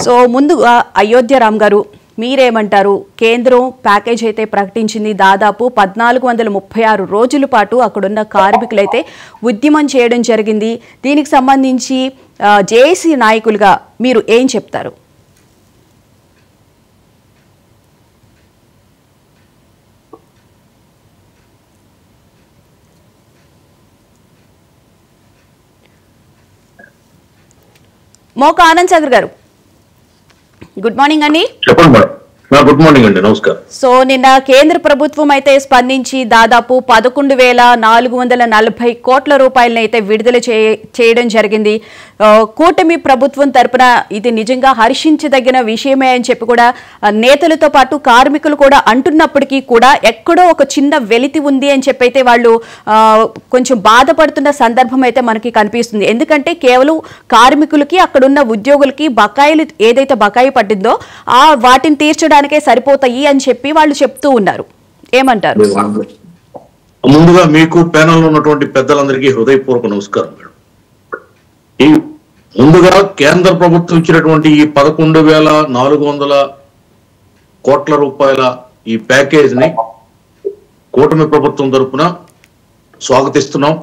So ముందుగా అయోధ్య రామ్ గారు మీరేమంటారు? కేంద్రం ప్యాకేజ్ అయితే ప్రకటించింది. దాదాపు 1436 రోజుల పాటు అక్కడున్న కార్మికులైతే ఉద్యమం చేయడం జరిగింది. దీనికి సంబంధించి జేఏసీ నాయకులుగా మీరు ఏం చెప్తారు? మోక ఆనంద్ సాగర్ గారు, గుడ్ మార్నింగ్ అండి. చెప్పండి మేడం. గుడ్ మార్నింగ్ అండి, నమస్కారం. సో నిన్న కేంద్ర ప్రభుత్వం అయితే స్పందించి దాదాపు 11,440 కోట్ల రూపాయలను అయితే విడుదల చేయడం జరిగింది. కూటమి ప్రభుత్వం తరపున ఇది నిజంగా హర్షించదగిన విషయమే అని చెప్పి కూడా నేతలతో పాటు కార్మికులు కూడా అంటున్నప్పటికీ కూడా ఎక్కడో ఒక చిన్న వెలితి ఉంది అని చెప్పి అయితే వాళ్ళు కొంచెం బాధపడుతున్న సందర్భం అయితే మనకి కనిపిస్తుంది. ఎందుకంటే కేవలం కార్మికులకి అక్కడున్న ఉద్యోగులకి బకాయిలు ఏదైతే బకాయి పట్టిందో వాటిని తీర్చడానికి సరిపోతాయి అని చెప్పి వాళ్ళు చెప్తూ ఉన్నారు. ఏమంటారు? ముందుగా మీకు ప్యానెల్ ఉన్నటువంటి పెద్దలందరికీ హృదయపూర్వక నమస్కారం మేడం. ముందుగా కేంద్ర ప్రభుత్వం ఇచ్చినటువంటి ఈ 11,400 కోట్ల రూపాయల ఈ ప్యాకేజ్ ని కూటమి ప్రభుత్వం తరఫున స్వాగతిస్తున్నాం.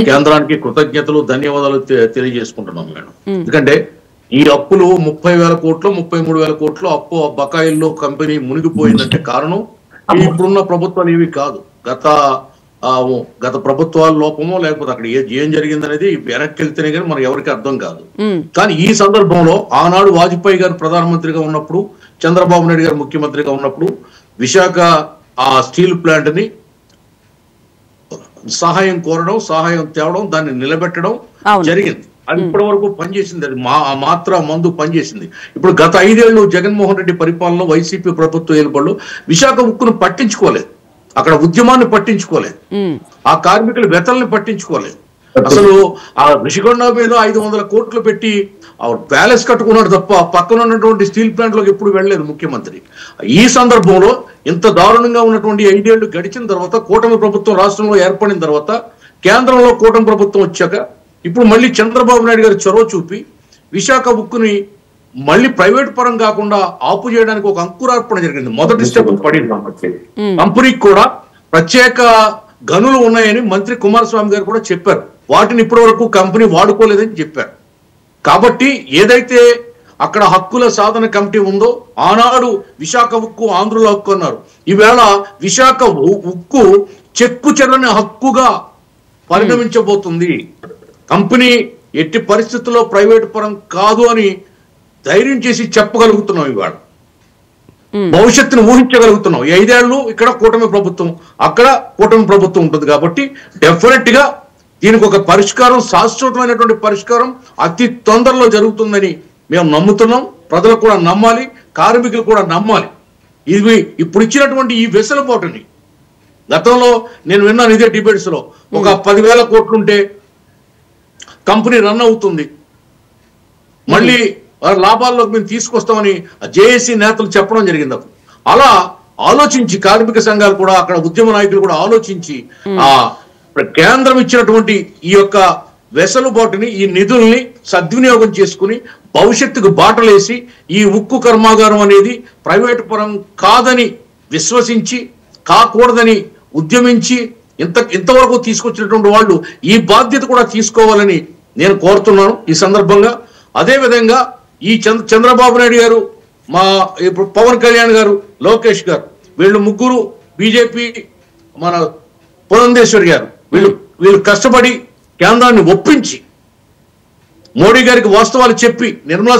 కేంద్రానికి కృతజ్ఞతలు, ధన్యవాదాలు తెలియజేసుకుంటున్నాం మేడం. ఎందుకంటే ఈ అప్పులు 30,000 కోట్లు 33,000 కోట్లు అప్పు బకాయిల్లో కంపెనీ మునిగిపోయిందంటే కారణం ఇప్పుడున్న ప్రభుత్వాలు ఇవి కాదు. గత ప్రభుత్వాల లోపమో లేకపోతే అక్కడ ఏం జరిగిందనేది వెనక్కి వెళ్తేనే కానీ మనకు ఎవరికి అర్థం కాదు. కానీ ఈ సందర్భంలో ఆనాడు వాజ్పేయి గారు ప్రధానమంత్రిగా ఉన్నప్పుడు, చంద్రబాబు నాయుడు గారు ముఖ్యమంత్రిగా ఉన్నప్పుడు విశాఖ ఆ స్టీల్ ప్లాంట్ ని సహాయం కోరడం, సహాయం తేవడం, దాన్ని నిలబెట్టడం జరిగింది. అది ఇప్పటి వరకు పనిచేసింది. అది మందు పనిచేసింది. ఇప్పుడు గత 5 ఏళ్ళు జగన్మోహన్ రెడ్డి పరిపాలనలో వైసీపీ ప్రభుత్వ ఏలుబడులు విశాఖ ఉక్కును పట్టించుకోలేదు, అక్కడ ఉద్యమాన్ని పట్టించుకోలేదు, ఆ కార్మికుల వెతల్ని పట్టించుకోలేదు. అసలు ఆ రిషికొండ మీద 500 కోట్లు పెట్టి ప్యాలెస్ కట్టుకున్నాడు తప్ప పక్కన ఉన్నటువంటి స్టీల్ ప్లాంట్ లోకి ఎప్పుడు వెళ్ళలేదు ముఖ్యమంత్రి. ఈ సందర్భంలో ఇంత దారుణంగా ఉన్నటువంటి 5 ఏళ్లు గడిచిన తర్వాత కూటమి ప్రభుత్వం రాష్ట్రంలో ఏర్పడిన తర్వాత కేంద్రంలో కూటమి ప్రభుత్వం వచ్చాక ఇప్పుడు మళ్ళీ చంద్రబాబు నాయుడు గారు చొరవ చూపి విశాఖ ఉక్కుని మళ్ళీ ప్రైవేట్ పరం కాకుండా ఆపు చేయడానికి ఒక అంకురార్పణ జరిగింది. మొదటి స్టెప్ పడింది. కంపెనీకి కూడా ప్రత్యేక గనులు ఉన్నాయని మంత్రి కుమారస్వామి గారు కూడా చెప్పారు. వాటిని ఇప్పటి వరకు కంపెనీ వాడుకోలేదని చెప్పారు. కాబట్టి ఏదైతే అక్కడ హక్కుల సాధన కమిటీ ఉందో ఆనాడు విశాఖ ఉక్కు ఆంధ్రుల హక్కు అన్నారు. ఈవేళ విశాఖ ఉక్కు చెక్కు చెల్లని హక్కుగా పరిణమించబోతుంది. కంపెనీ ఎట్టి పరిస్థితుల్లో ప్రైవేట్ పరం కాదు అని ధైర్యం చేసి చెప్పగలుగుతున్నాం. ఇవాళ భవిష్యత్తును ఊహించగలుగుతున్నాం. 5 ఏళ్ళు ఇక్కడ కూటమి ప్రభుత్వం, అక్కడ కూటమి ప్రభుత్వం ఉంటుంది. కాబట్టి డెఫినెట్ గా దీనికి ఒక పరిష్కారం, శాశ్వతమైనటువంటి పరిష్కారం అతి తొందరలో జరుగుతుందని మేము నమ్ముతున్నాం. ప్రజలు కూడా నమ్మాలి, కార్మికులు కూడా నమ్మాలి. ఇది ఇప్పుడు ఇచ్చినటువంటి ఈ వెసులుబాటుని గతంలో నేను విన్నాను ఇదే డిబేట్స్ లో, ఒక 10,000 కోట్లుంటే కంపెనీ రన్ అవుతుంది, మళ్ళీ లాభాల్లోకి మేము తీసుకొస్తామని జేఏసీ నేతలు చెప్పడం జరిగింది. అప్పుడు అలా ఆలోచించి కార్మిక సంఘాలు కూడా, అక్కడ ఉద్యమ నాయకులు కూడా ఆలోచించి ఆ కేంద్రం ఇచ్చినటువంటి ఈ యొక్క వెసులుబాటుని, ఈ నిధుల్ని సద్వినియోగం చేసుకుని భవిష్యత్తుకు బాటలేసి ఈ ఉక్కు కర్మాగారం అనేది ప్రైవేటు పరం కాదని విశ్వసించి, కాకూడదని ఉద్యమించి ఇంతవరకు తీసుకొచ్చినటువంటి వాళ్ళు ఈ బాధ్యత కూడా తీసుకోవాలని నేను కోరుతున్నాను ఈ సందర్భంగా. అదేవిధంగా ఈ చంద్రబాబు నాయుడు గారు, మా ఇప్పుడు పవన్ కళ్యాణ్ గారు, లోకేష్ గారు, వీళ్ళు ముగ్గురు, బీజేపీ మన పురంధేశ్వరి గారు, వీళ్ళు కష్టపడి కేంద్రాన్ని ఒప్పించి మోడీ గారికి వాస్తవాలు చెప్పి నిర్మలా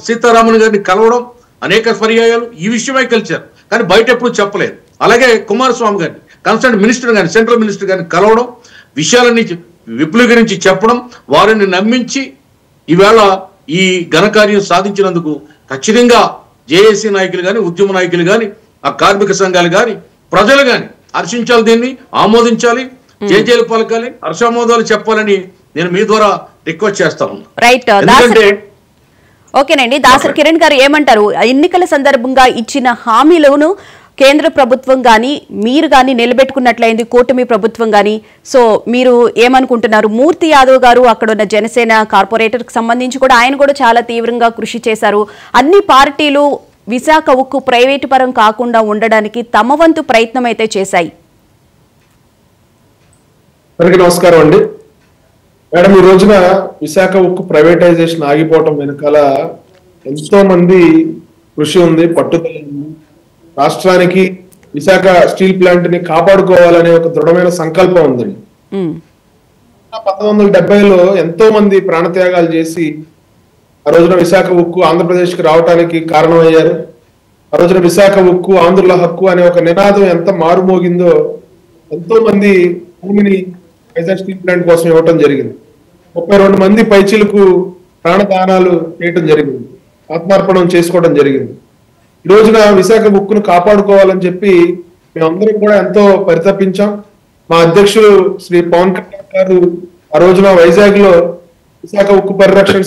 సీతారామన్ గారిని కలవడం అనేక పర్యాయాలు ఈ విషయమై కలిశారు. కానీ బయట ఎప్పుడు చెప్పలేదు. అలాగే కుమారస్వామి గారిని, కన్సర్న్ మినిస్టర్ గారిని, సెంట్రల్ మినిస్టర్ గారిని కలవడం, విషయాలన్నీ విపులీకరించి చెప్పడం, వారిని నమ్మించి ఈవేళ ఈ ఘనకార్యం సాధించినందుకు ఖచ్చితంగా జేఏసీ నాయకులు కానీ, ఉద్యమ నాయకులు కానీ, ఆ కార్మిక సంఘాలు కానీ, ప్రజలు కానీ హర్షించాలి, దీన్ని ఆమోదించాలి, జేజేలు పలకాలి, హర్షామోదాలు చెప్పాలని నేను మీ ద్వారా రిక్వెస్ట్ చేస్తాను. ఓకేనండి. దాసరి కిరణ్ గారు ఏమంటారు? ఎన్నికల సందర్భంగా ఇచ్చిన హామీలను కేంద్ర ప్రభుత్వం కానీ మీరు కానీ నిలబెట్టుకున్నట్లయింది, కూటమి ప్రభుత్వం కానీ. సో మీరు ఏమనుకుంటున్నారు? మూర్తి యాదవ్ గారు అక్కడ ఉన్న జనసేన కార్పొరేటర్కి సంబంధించి కూడా ఆయన కూడా చాలా తీవ్రంగా కృషి చేశారు. అన్ని పార్టీలు విశాఖ ఉక్కు ప్రైవేటు పరం కాకుండా ఉండడానికి తమ వంతు ప్రయత్నం అయితే చేశాయి. నమస్కారం అండి మేడం. ఈ రోజున విశాఖ ఉక్కు ప్రైవేటైజేషన్ ఆగిపోవటం వెనకాల ఎంతో మంది కృషి ఉంది, పట్టుదల ఉంది. రాష్ట్రానికి విశాఖ స్టీల్ ప్లాంట్ ని కాపాడుకోవాలనే ఒక దృఢమైన సంకల్పం ఉందండి. 1970లో ఎంతో మంది ప్రాణత్యాగాలు చేసి ఆ రోజున విశాఖ ఉక్కు ఆంధ్రప్రదేశ్ కి రావడానికి కారణమయ్యారు. ఆ రోజున విశాఖ ఉక్కు ఆంధ్రుల హక్కు అనే ఒక నినాదం ఎంత మారుమోగిందో ఎంతో మంది భూమిని వైజాగ్ స్టీల్ ప్లాంట్ కోసం ఇవ్వటం జరిగింది. 32 మంది పైచీలకు ప్రాణదానాలు చేయటం జరిగింది, ఆత్మార్పణం చేసుకోవడం జరిగింది. ఈ రోజున విశాఖ ఉక్కును కాపాడుకోవాలని చెప్పి మేమందరం కూడా ఎంతో పరితపించాం. మా అధ్యక్షులు శ్రీ పవన్ కళ్యాణ్ గారు ఆ రోజున వైజాగ్ లో విశాఖ ఉక్కు పరిరక్షణ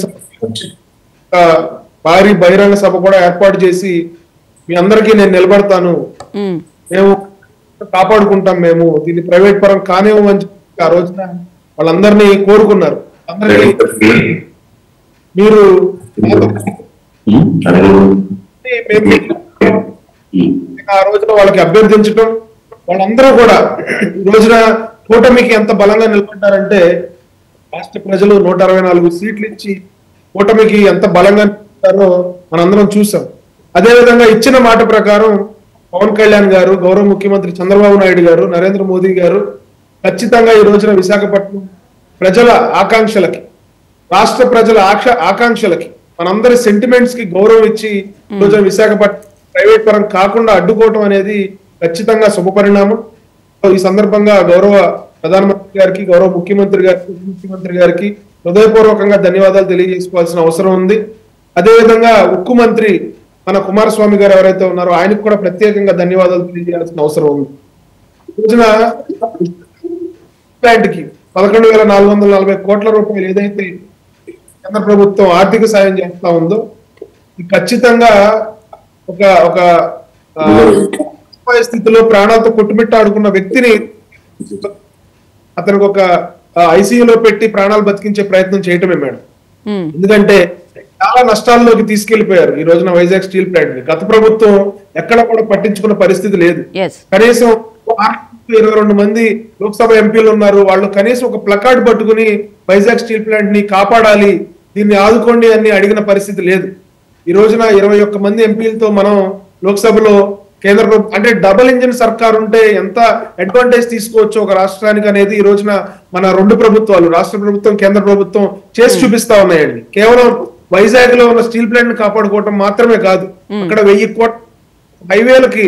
భారీ బహిరంగ సభ కూడా ఏర్పాటు చేసి మీ అందరికీ నేను నిలబడతాను, మేము కాపాడుకుంటాం, మేము దీన్ని ప్రైవేట్ పరం కానివ్వమని చెప్పి ఆ రోజున వాళ్ళందరినీ కోరుకున్నారు. అందరికీ మీరు ఆ రోజున వాళ్ళకి అభ్యర్థించడం, వాళ్ళందరూ కూడా ఈ రోజున కూటమికి ఎంత బలంగా నిలబడ్డారంటే రాష్ట్ర ప్రజలు 164 సీట్లు ఇచ్చి కూటమికి ఎంత బలంగా నిలబడ్డారో మనందరం చూసాం. అదేవిధంగా ఇచ్చిన మాట ప్రకారం పవన్ కళ్యాణ్ గారు, గౌరవ ముఖ్యమంత్రి చంద్రబాబు నాయుడు గారు, నరేంద్ర మోదీ గారు ఖచ్చితంగా ఈ రోజున విశాఖపట్నం ప్రజల ఆకాంక్షలకి, రాష్ట్ర ప్రజల ఆకాంక్షలకి, మనందరి సెంటిమెంట్స్ కి గౌరవం ఇచ్చి ఈ రోజున విశాఖపట్నం ప్రైవేట్ పరం కాకుండా అడ్డుకోవటం అనేది ఖచ్చితంగా శుభపరిణామం. ఈ సందర్భంగా గౌరవ ప్రధానమంత్రి గారికి, గౌరవ ముఖ్యమంత్రి గారికి, ఉప ముఖ్యమంత్రి గారికి హృదయపూర్వకంగా ధన్యవాదాలు తెలియజేసుకోవాల్సిన అవసరం ఉంది. అదేవిధంగా ఉక్కు మంత్రి మన కుమారస్వామి గారు ఎవరైతే ఉన్నారో ఆయనకు కూడా ప్రత్యేకంగా ధన్యవాదాలు తెలియజేయాల్సిన అవసరం ఉంది. ఈ రోజున ప్లాంట్ కి 11,440 కోట్ల రూపాయలు ఏదైతే కేంద్ర ప్రభుత్వం ఆర్థిక సాయం చేస్తా ఉందో ఖచ్చితంగా ఒక స్థితిలో ప్రాణాలతో కొట్టుమిట్టాడుకున్న వ్యక్తిని అతనికి ఒక ఐసీయూలో పెట్టి ప్రాణాలు బతికించే ప్రయత్నం చేయటమే మేడం. ఎందుకంటే చాలా నష్టాల్లోకి తీసుకెళ్లిపోయారు ఈ రోజున వైజాగ్ స్టీల్ ప్లాంట్ ని. గత ప్రభుత్వం ఎక్కడ కూడా పట్టించుకున్న పరిస్థితి లేదు. కనీసం 22 మంది లోక్సభ ఎంపీలు ఉన్నారు, వాళ్ళు కనీసం ఒక ప్లకార్డ్ పట్టుకుని వైజాగ్ స్టీల్ ప్లాంట్ ని కాపాడాలి, దీన్ని ఆదుకోండి అని అడిగిన పరిస్థితి లేదు. ఈ రోజున 21 మంది ఎంపీలతో మనం లోక్సభలో కేంద్ర ప్రభుత్వం అంటే డబుల్ ఇంజిన్ సర్కార్ ఉంటే ఎంత అడ్వాంటేజ్ తీసుకోవచ్చు ఒక రాష్ట్రానికి అనేది ఈ రోజున మన రెండు ప్రభుత్వాలు, రాష్ట్ర ప్రభుత్వం, కేంద్ర ప్రభుత్వం చేసి చూపిస్తా ఉన్నాయండి. కేవలం వైజాగ్ లో ఉన్న స్టీల్ ప్లాంట్ ని కాపాడుకోవటం మాత్రమే కాదు, అక్కడ 1000 కోట్ల హైవేలకి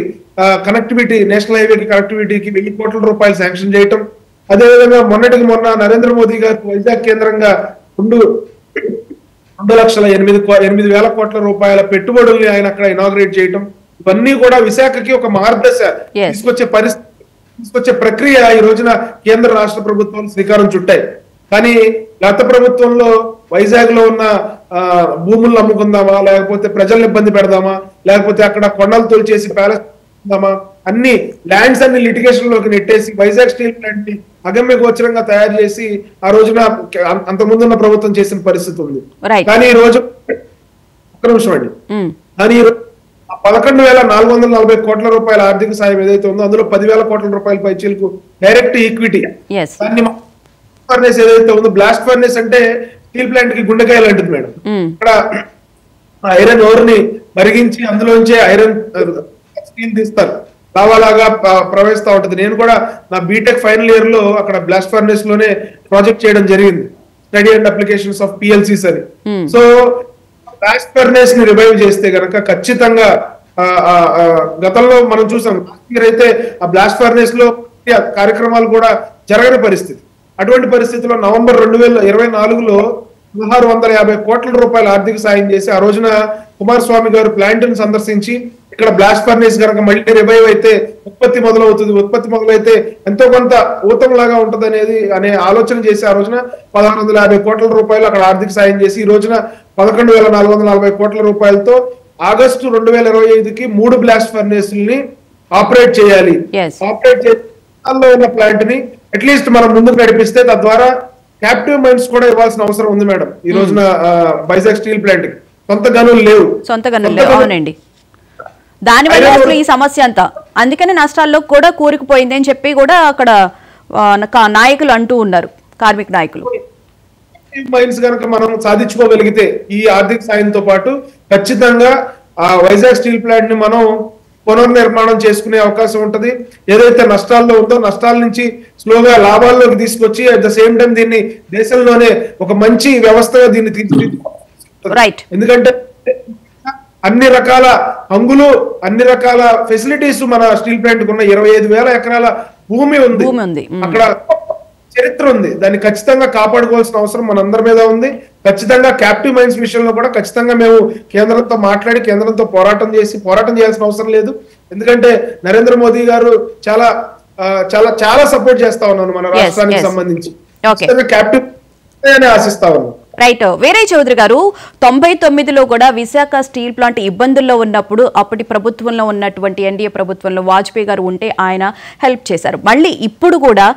కనెక్టివిటీ, నేషనల్ హైవేకి కనెక్టివిటీకి 1000 కోట్ల రూపాయలు శాంక్షన్ చేయటం. అదేవిధంగా మొన్న నరేంద్ర మోదీ గారు వైజాగ్ కేంద్రంగా 2,08,000 కోట్ల రూపాయల పెట్టుబడుల్ని ఆయన అక్కడ ఇనాగ్రేట్ చేయటం. ఇవన్నీ కూడా విశాఖకి ఒక మార్గదర్శ తీసుకొచ్చే ప్రక్రియ ఈ రోజున కేంద్ర రాష్ట్ర ప్రభుత్వాలు శ్రీకారం చుట్టాయి. కానీ గత ప్రభుత్వంలో వైజాగ్ లో ఉన్న భూములను అమ్ముకుందామా, లేకపోతే ప్రజల్ని ఇబ్బంది పెడదామా, లేకపోతే అక్కడ కొండలు తొలిచేసి ప్యాలెస్ అన్ని ల్యాండ్స్ అన్ని లిటిగేషన్ లోకి నెట్టేసి వైజాగ్ స్టీల్ ప్లాంట్ ని అగమ్య గోచరంగా తయారు చేసి ఆ రోజున అంతకుముందున్న ప్రభుత్వం చేసిన పరిస్థితి ఉంది. కానీ ఈ రోజు ఒక్క నిమిషం అండి, కానీ 11,440 కోట్ల రూపాయల ఆర్థిక సాయం ఏదైతే ఉందో అందులో 10,000 కోట్ల రూపాయల పైచీలకు డైరెక్ట్ ఈక్విటీ. దాన్ని ఫర్నేస్ ఏదైతే ఉందో, బ్లాస్ట్ ఫర్నేస్ అంటే స్టీల్ ప్లాంట్ కి గుండెకాయలు అంటుంది మేడం. ఇక్కడ ఐరన్ ఓర్ ని మరిగించి అందులోంచే ఐరన్ స్టీల్ తీస్తారు, లావాలాగా ప్రవహిస్తూ ఉంటది. నేను కూడా నా బీటెక్ ఫైనల్ ఇయర్ లో అక్కడ బ్లాస్ట్ ఫర్నేస్ లోనే ప్రాజెక్ట్ చేయడం జరిగింది, స్టడీ అండ్ అప్లికేషన్స్ ఆఫ్ పిఎల్సీస్ అని. సో బ్లాస్ట్ ఫర్నేస్ ని రివైవ్ చేస్తే గనక ఖచ్చితంగా గతంలో మనం చూసాం, అయితే ఆ బ్లాస్ట్ ఫర్నేస్ లో కార్యక్రమాలు కూడా జరగని పరిస్థితి. అటువంటి పరిస్థితిలో నవంబర్ 2024లో 1650 కోట్ల రూపాయల ఆర్థిక సాయం చేసి ఆ రోజున కుమారస్వామి గారు ప్లాంట్ ని సందర్శించి ఇక్కడ బ్లాస్ట్ ఫర్నేస్ కనుక మళ్ళీ రివైవ్ అయితే ఉత్పత్తి మొదలైతే ఎంతో కొంత ఊతంలాగా ఉంటది అనే ఆలోచన చేసి ఆ రోజున 1650 కోట్ల రూపాయలు అక్కడ ఆర్థిక సాయం చేసి ఈ రోజున 11,440 కోట్ల రూపాయలతో ఆగస్టు 2025కి 3 బ్లాస్ట్ ఫర్నేస్ని ఆపరేట్ చేయాలి. ఆపరేట్ చేయాలో ఉన్న ప్లాంట్ ని అట్లీస్ట్ మనం ముందుకు నడిపిస్తే తద్వారా క్యాప్టివ్ మైన్స్ కూడా ఇవ్వాల్సిన అవసరం ఉంది మేడం. ఈ రోజున వైజాగ్ స్టీల్ ప్లాంట్ కి సొంత గనులు లేవు. అవునండి, దానివల్ల అసలు ఈ సమస్య అంతా, అందుకనే నష్టాల్లో కూడా కూరుకుపోయింది అని చెప్పి కూడా అక్కడ నాయకులు అంటూ ఉన్నారు, కార్మిక నాయకులు. మైన్స్ కనుక మనం సాధించుకోగలిగితే ఈ ఆర్థిక సాయంతో పాటు ఖచ్చితంగా ఆ వైజాగ్ స్టీల్ ప్లాంట్ ని మనం పునర్నిర్మాణం చేసుకునే అవకాశం ఉంటది. ఏదైతే నష్టాల్లో ఉందో నష్టాల నుంచి స్లోగా లాభాల్లోకి తీసుకొచ్చి అట్ ద సేమ్ టైం దీన్ని దేశంలోనే ఒక మంచి వ్యవస్థగా దీన్ని తీర్చిదిద్దుకోవాలి. ఎందుకంటే అన్ని రకాల హంగులు, అన్ని రకాల ఫెసిలిటీస్ మన స్టీల్ ప్లాంట్ కున్న 25,000 ఎకరాల భూమి ఉంది, అక్కడ చరిత్ర ఉంది. దాన్ని ఖచ్చితంగా కాపాడుకోవాల్సిన అవసరం మనందరి మీద ఉంది. ఖచ్చితంగా క్యాప్టివ్ మైన్స్ విషయంలో కూడా ఖచ్చితంగా మేము కేంద్రంతో మాట్లాడి కేంద్రంతో పోరాటం చేయాల్సిన అవసరం లేదు. ఎందుకంటే నరేంద్ర మోదీ గారు చాలా చాలా చాలా సపోర్ట్ చేస్తా ఉన్నాను మన రాష్ట్రానికి సంబంధించి. క్యాప్టివ్ ఆశిస్తా ఉన్నాను. రైట్. వీరయ్య చౌదరి గారు, 99లో కూడా విశాఖ స్టీల్ ప్లాంట్ ఇబ్బందుల్లో ఉన్నప్పుడు అప్పటి ప్రభుత్వంలో ఉన్నటువంటి ఎన్డీఏ ప్రభుత్వంలో వాజ్పేయి గారు ఉంటే ఆయన హెల్ప్ చేశారు. మళ్ళీ ఇప్పుడు కూడా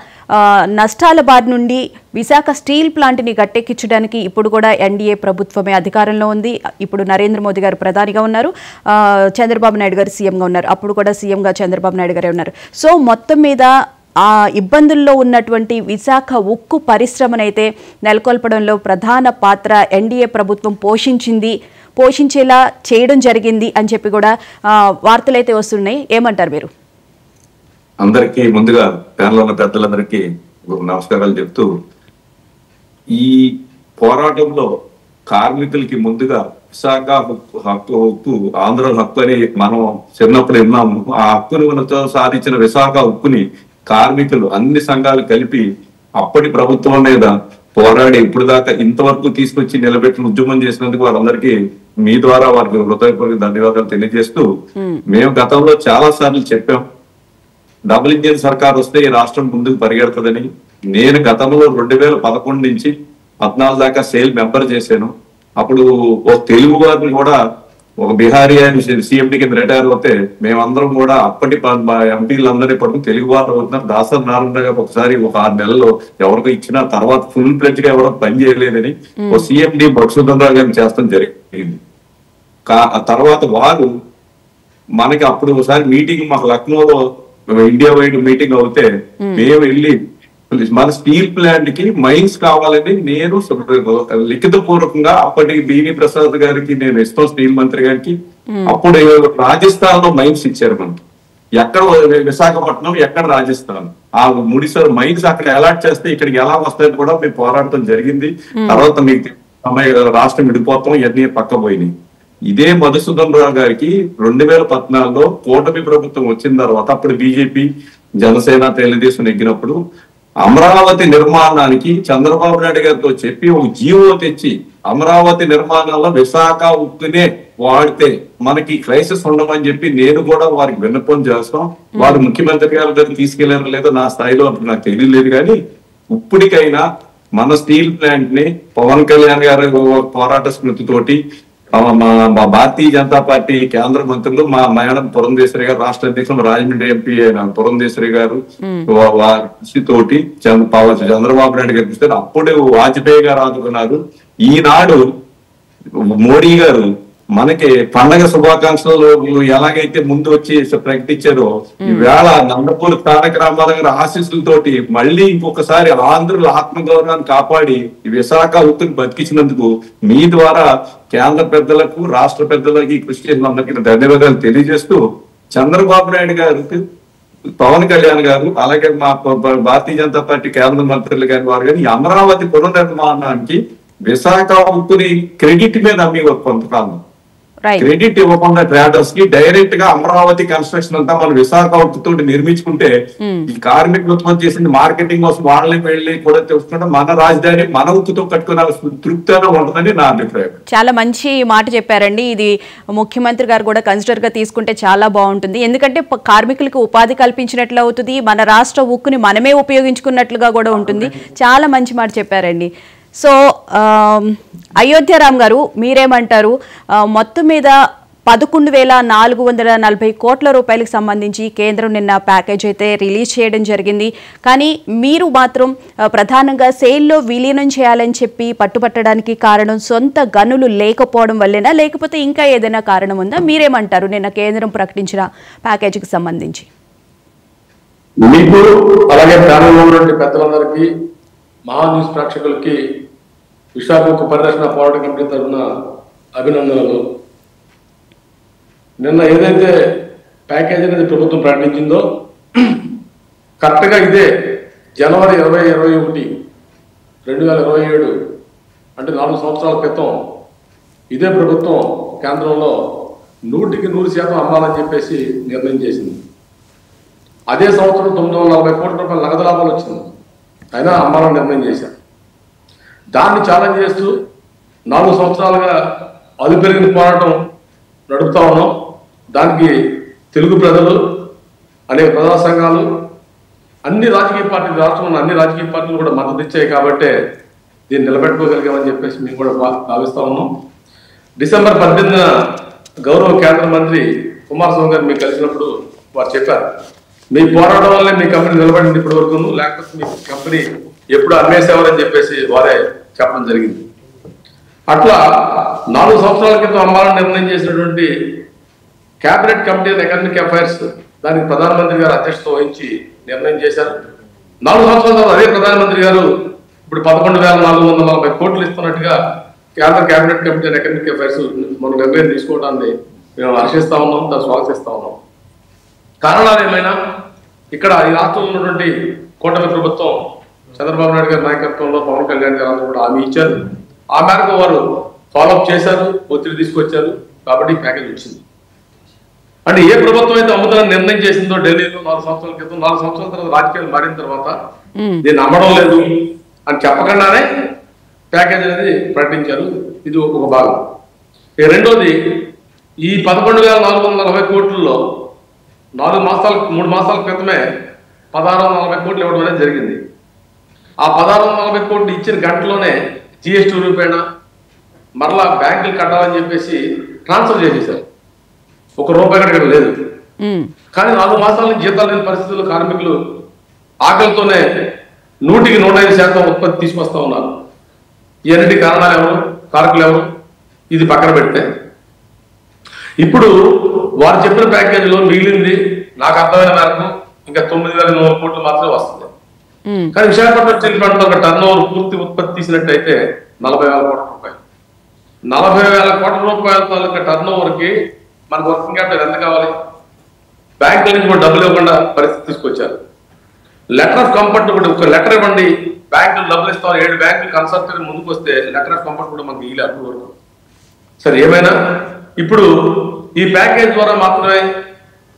నష్టాల బారి నుండి విశాఖ స్టీల్ ప్లాంట్ని గట్టెక్కించడానికి ఇప్పుడు కూడా ఎన్డీఏ ప్రభుత్వమే అధికారంలో ఉంది. ఇప్పుడు నరేంద్ర మోదీ గారు ప్రధానిగా ఉన్నారు, చంద్రబాబు నాయుడు గారు సీఎంగా ఉన్నారు, అప్పుడు కూడా సీఎంగా చంద్రబాబు నాయుడు గారే ఉన్నారు. సో మొత్తం మీద ఆ ఇబ్బందుల్లో ఉన్నటువంటి విశాఖ ఉక్కు పరిశ్రమనైతే నెలకొల్పడంలో ప్రధాన పాత్ర ఎన్డీఏ ప్రభుత్వం పోషించేలా చేయడం జరిగింది అని చెప్పి కూడా వార్తలు అయితే వస్తున్నాయి. ఏమంటారు మీరు? అందరికీ ముందుగా ప్యానెల్ ఉన్న పెద్దలందరికీ నమస్కారాలు చెప్తూ, ఈ పోరాటంలో కార్మికులకి ముందుగా విశాఖ హక్కు ఆంధ్ర హక్కు అని మనం చిన్నప్పుడు విన్నాము. ఆ హక్కుని మనతో సాధించిన విశాఖ హక్కుని కార్మికులు అన్ని సంఘాలు కలిపి అప్పటి ప్రభుత్వం మీద పోరాడి ఇప్పుడు దాకా ఇంతవరకు తీసుకొచ్చి నిలబెట్టిన ఉద్యమం చేసినందుకు వాళ్ళందరికీ మీ ద్వారా వారికి హృదయపూర్వక ధన్యవాదాలు తెలియజేస్తూ, మేము గతంలో చాలా సార్లు చెప్పాం డబుల్ ఇంజిన్ సర్కార్ వస్తే ఈ రాష్ట్రం ముందుకు పరిగెడుతుందని. నేను గతంలో 2011 నుంచి 14 దాకా సేల్ మెంబర్ చేశాను. అప్పుడు ఒక తెలుగు వారిని కూడా ఒక బిహారీ సిఎండి కింద రిటైర్ అవుతే మేమందరం కూడా అప్పటి ఎంపీలందరినీ పట్టుకుని తెలుగు వారు అవుతున్నారు. దాసరి నారాయణ గారు ఒకసారి ఒక 6 నెలల్లో ఎవరికో ఇచ్చిన తర్వాత ఫుల్ ప్లెజ్ గా ఎవరో పని చేయలేదని ఒక సిఎండి మధుసూదన్ గారిని చేస్తాం జరిగింది. ఆ తర్వాత వారు మనకి అప్పుడు ఒకసారి మీటింగ్ మాకు లక్నోలో ఇండియా వైడ్ మీటింగ్ అవుతే మేము వెళ్ళి మన స్టీల్ ప్లాంట్ కి మైన్స్ కావాలని నేను లిఖిత పూర్వకంగా అప్పటి బివి ప్రసాద్ గారికి నేను ఇస్తాం స్టీల్ మంత్రి గారికి. అప్పుడు రాజస్థాన్ లో మైన్స్ ఇచ్చారు మనకి, ఎక్కడ విశాఖపట్నం ఎక్కడ రాజస్థాన్. ఆ ముడిసర్ మైన్స్ అక్కడ అలాట్ చేస్తే ఇక్కడికి ఎలా వస్తాయని కూడా మేము పోరాడటం జరిగింది. తర్వాత మీకు రాష్ట్రం విడిపోతాం ఇవన్నీ పక్క పోయినాయి. ఇదే మధుసూదన్ రావు గారికి 2014లో కూటమి ప్రభుత్వం వచ్చిన తర్వాత అప్పుడు బీజేపీ జనసేన తెలుగుదేశం నెగ్గినప్పుడు అమరావతి నిర్మాణానికి చంద్రబాబు నాయుడు గారితో చెప్పి ఒక జీవో తెచ్చి అమరావతి నిర్మాణంలో విశాఖ ఉక్కునే వాడితే మనకి క్రైసిస్ ఉండమని చెప్పి నేను కూడా వారికి విన్నపం చేస్తాం. వారు ముఖ్యమంత్రి గారి దగ్గర తీసుకెళ్లారో లేదో నా స్థాయిలో నాకు తెలియలేదు. కానీ ఇప్పటికైనా మన స్టీల్ ప్లాంట్ ని పవన్ కళ్యాణ్ గారి పోరాట స్మృతితోటి మా భారతీయ జనతా పార్టీ కేంద్ర మంత్రులు మా మేడం పురంధేశ్వరి గారు, రాష్ట్ర అధ్యక్షులు రాజమండ్రి ఎంపీ అయిన పురంధేశ్వరి గారు తోటి చంద్రబాబు నాయుడు గారికి ఇస్తే అప్పుడే వాజ్పేయి గారు ఆదుకున్నారు. ఈనాడు మోడీ గారు మనకి పండగ శుభాకాంక్షలు ఎలాగైతే ముందు వచ్చి ప్రకటించారో ఈవేళ నందమూరి తారక రామారావు గారి ఆశీస్సులతోటి మళ్ళీ ఇంకొకసారి ఆంధ్రుల ఆత్మగౌరవాన్ని కాపాడి ఈ విశాఖ ఉక్కుని బతికించినందుకు మీ ద్వారా కేంద్ర పెద్దలకు రాష్ట్ర పెద్దలకి కృషి చేసిన అందరికీ ధన్యవాదాలు తెలియజేస్తూ, చంద్రబాబు నాయుడు గారికి పవన్ కళ్యాణ్ గారు అలాగే మా భారతీయ జనతా పార్టీ కేంద్ర మంత్రులు గారి వారు కానీ అమరావతి పునర్నిర్మాణానికి విశాఖ ఉక్కుని క్రెడిట్ మీద అమ్మి కొంతకాలం క్రెడిట్ ఇవ్వకుండా ట్రేడర్స్ కి డైరెక్ట్ గా అమరావతి కన్స్ట్రక్షన్ అంతా మనం విశాఖ ఉక్కుతో నిర్మించుకుంటే ఈ కార్మికులు ఉత్పత్తి చేసింది మార్కెటింగ్ కోసం వాళ్ళని వెళ్ళి కూడా తెలుసుకుంటే మన రాజధాని మన ఉక్కుతో కట్టుకున్న తృప్తిగా ఉంటుందని నా అభిప్రాయం. చాలా మంచి మాట చెప్పారండి. ఇది ముఖ్యమంత్రి గారు కూడా కన్సిడర్ గా తీసుకుంటే చాలా బాగుంటుంది. ఎందుకంటే కార్మికులకు ఉపాధి కల్పించినట్లు అవుతుంది, మన రాష్ట్ర ఉక్కుని మనమే ఉపయోగించుకున్నట్లుగా కూడా ఉంటుంది. చాలా మంచి మాట చెప్పారండి. సో అయోధ్య రామ్ గారు మీరేమంటారు? మొత్తం మీద 11,440 కోట్ల రూపాయలకు సంబంధించి కేంద్రం నిన్న ప్యాకేజ్ అయితే రిలీజ్ చేయడం జరిగింది. కానీ మీరు మాత్రం ప్రధానంగా సేల్లో విలీనం చేయాలని చెప్పి పట్టుబట్టడానికి కారణం సొంత గనులు లేకపోవడం వల్లేనా, లేకపోతే ఇంకా ఏదైనా కారణం ఉందా? మీరేమంటారు నిన్న కేంద్రం ప్రకటించిన ప్యాకేజీకి సంబంధించి? మీకు అలాగే ప్యానెల్లో ఉన్నటువంటి పెద్దలందరికీ, మహాన్యూస్ ప్రేక్షకులకి విశాఖ పరిరక్షణ పోరాట కమిటీ తరఫున అభినందనలు. నిన్న ఏదైతే ప్యాకేజ్ అనేది ప్రభుత్వం ప్రకటించిందో కరెక్ట్గా ఇదే జనవరి 2021, 2027 అంటే 4 సంవత్సరాల క్రితం ఇదే ప్రభుత్వం కేంద్రంలో 100% అమ్మాలని చెప్పేసి నిర్ణయం చేసింది. అదే సంవత్సరం 940 కోట్ల రూపాయల నగదు లాభాలు వచ్చింది, అయినా అమ్మాలని నిర్ణయం చేశారు. దాన్ని ఛాలెంజ్ చేస్తూ 4 సంవత్సరాలుగా అది పెరిగిన పోరాటం నడుపుతా ఉన్నాం. దానికి తెలుగు ప్రజలు, అనేక ప్రజా సంఘాలు, అన్ని రాజకీయ పార్టీలు, రాష్ట్రంలో అన్ని రాజకీయ పార్టీలు కూడా మద్దతు ఇచ్చాయి. కాబట్టే దీన్ని నిలబెట్టుకోగలిగామని చెప్పేసి మేము కూడా భావిస్తా ఉన్నాం. డిసెంబర్ 18న గౌరవ కేంద్ర మంత్రి కుమారస్వామి గారు మీకు కలిసినప్పుడు వారు చెప్పారు, మీ పోరాటం వల్లే మీ కంపెనీ నిలబడింది ఇప్పటి వరకు, లేకపోతే మీ కంపెనీ ఎప్పుడు అమ్మేసేవారని చెప్పేసి వారే చెప్పడం జరిగింది. అట్లా 4 సంవత్సరాల క్రితం అమ్మాలని నిర్ణయం చేసినటువంటి cabinet committee on economic affairs, దానికి ప్రధానమంత్రి గారు అధ్యక్షత వహించి నిర్ణయం చేశారు. 4 సంవత్సరాల తర్వాత అదే ప్రధానమంత్రి గారు ఇప్పుడు 11,440 కోట్లు ఇస్తున్నట్టుగా కేంద్ర cabinet committee on economic affairs మనం నిర్ణయం తీసుకోవడాన్ని మేము హర్షిస్తా ఉన్నాం, దాన్ని స్వాగతిస్తా ఉన్నాం. కారణాలు ఏమైనా ఇక్కడ ఈ రాష్ట్రంలో ఉన్నటువంటి కూటమి ప్రభుత్వం చంద్రబాబు నాయుడు గారి నాయకత్వంలో పవన్ కళ్యాణ్ గారు అందరూ కూడా హామీ ఇచ్చారు. ఆ మేరకు వారు ఫాలోఅప్ చేశారు, ఒత్తిడి తీసుకొచ్చారు. కాబట్టి ప్యాకేజ్ వచ్చింది. అంటే ఏ ప్రభుత్వం అయితే అమ్ముతారని నిర్ణయం చేసిందో ఢిల్లీలో 4 సంవత్సరాల క్రితం, 4 సంవత్సరాల తర్వాత రాజకీయాలు మారిన తర్వాత దీన్ని అమ్మడం లేదు అని చెప్పకుండానే ప్యాకేజ్ అనేది ప్రకటించారు. ఇది ఒక భాగం. రెండోది, ఈ 11,440 కోట్లలో 3 మాసాల క్రితమే 1,640 కోట్లు ఇవ్వడం అనేది జరిగింది. ఆ 1,640 కోట్లు ఇచ్చిన గంటలోనే జిఎస్టీ రూపేణ మరలా బ్యాంకులు కట్టాలని చెప్పేసి ట్రాన్స్ఫర్ చేసేసారు. ₹1 ఇక్కడ లేదు. కానీ 4 మాసాల నుంచి జీతాలు లేని పరిస్థితుల్లో కార్మికులు ఆకలితోనే 100% ఉత్పత్తి తీసుకొస్తా ఉన్నారు. ఇవన్నీ కారణాలు ఎవరు, కారకులు ఎవరు, ఇది పక్కన పెడితే ఇప్పుడు వారు చెప్పిన ప్యాకేజీలో మిగిలింది నాకు అర్థమైన మేరకు ఇంకా 9,100 కోట్లు మాత్రమే వస్తుంది. కానీ విశాఖపట్నం స్టీల్ ప్లాంట్ ఒక టర్న్ ఓవర్ పూర్తి ఉత్పత్తి తీసినట్టయితే 40,000 కోట్ల రూపాయలు. 40,000 కోట్ల రూపాయల తాలూకా టర్న్ ఓవర్కి మనకు వర్కింగ్ క్యాపిటల్ ఎంత కావాలి? బ్యాంకుల నుంచి కూడా డబ్బులు ఇవ్వకుండా పరిస్థితి తీసుకొచ్చారు. లెటర్ ఆఫ్ కంఫర్ట్ కూడా ఒక లెటర్ ఇవ్వండి, బ్యాంకులు డబ్బులు ఇస్తాం, 7 బ్యాంకులు కన్సల్టెంట్ ముందుకు వస్తే లెటర్ ఆఫ్ కంఫర్ట్ కూడా మనకి ఇవ్వలేదు అప్పుడు వరకు. సరే ఏమైనా ఇప్పుడు ఈ ప్యాకేజ్ ద్వారా మాత్రమే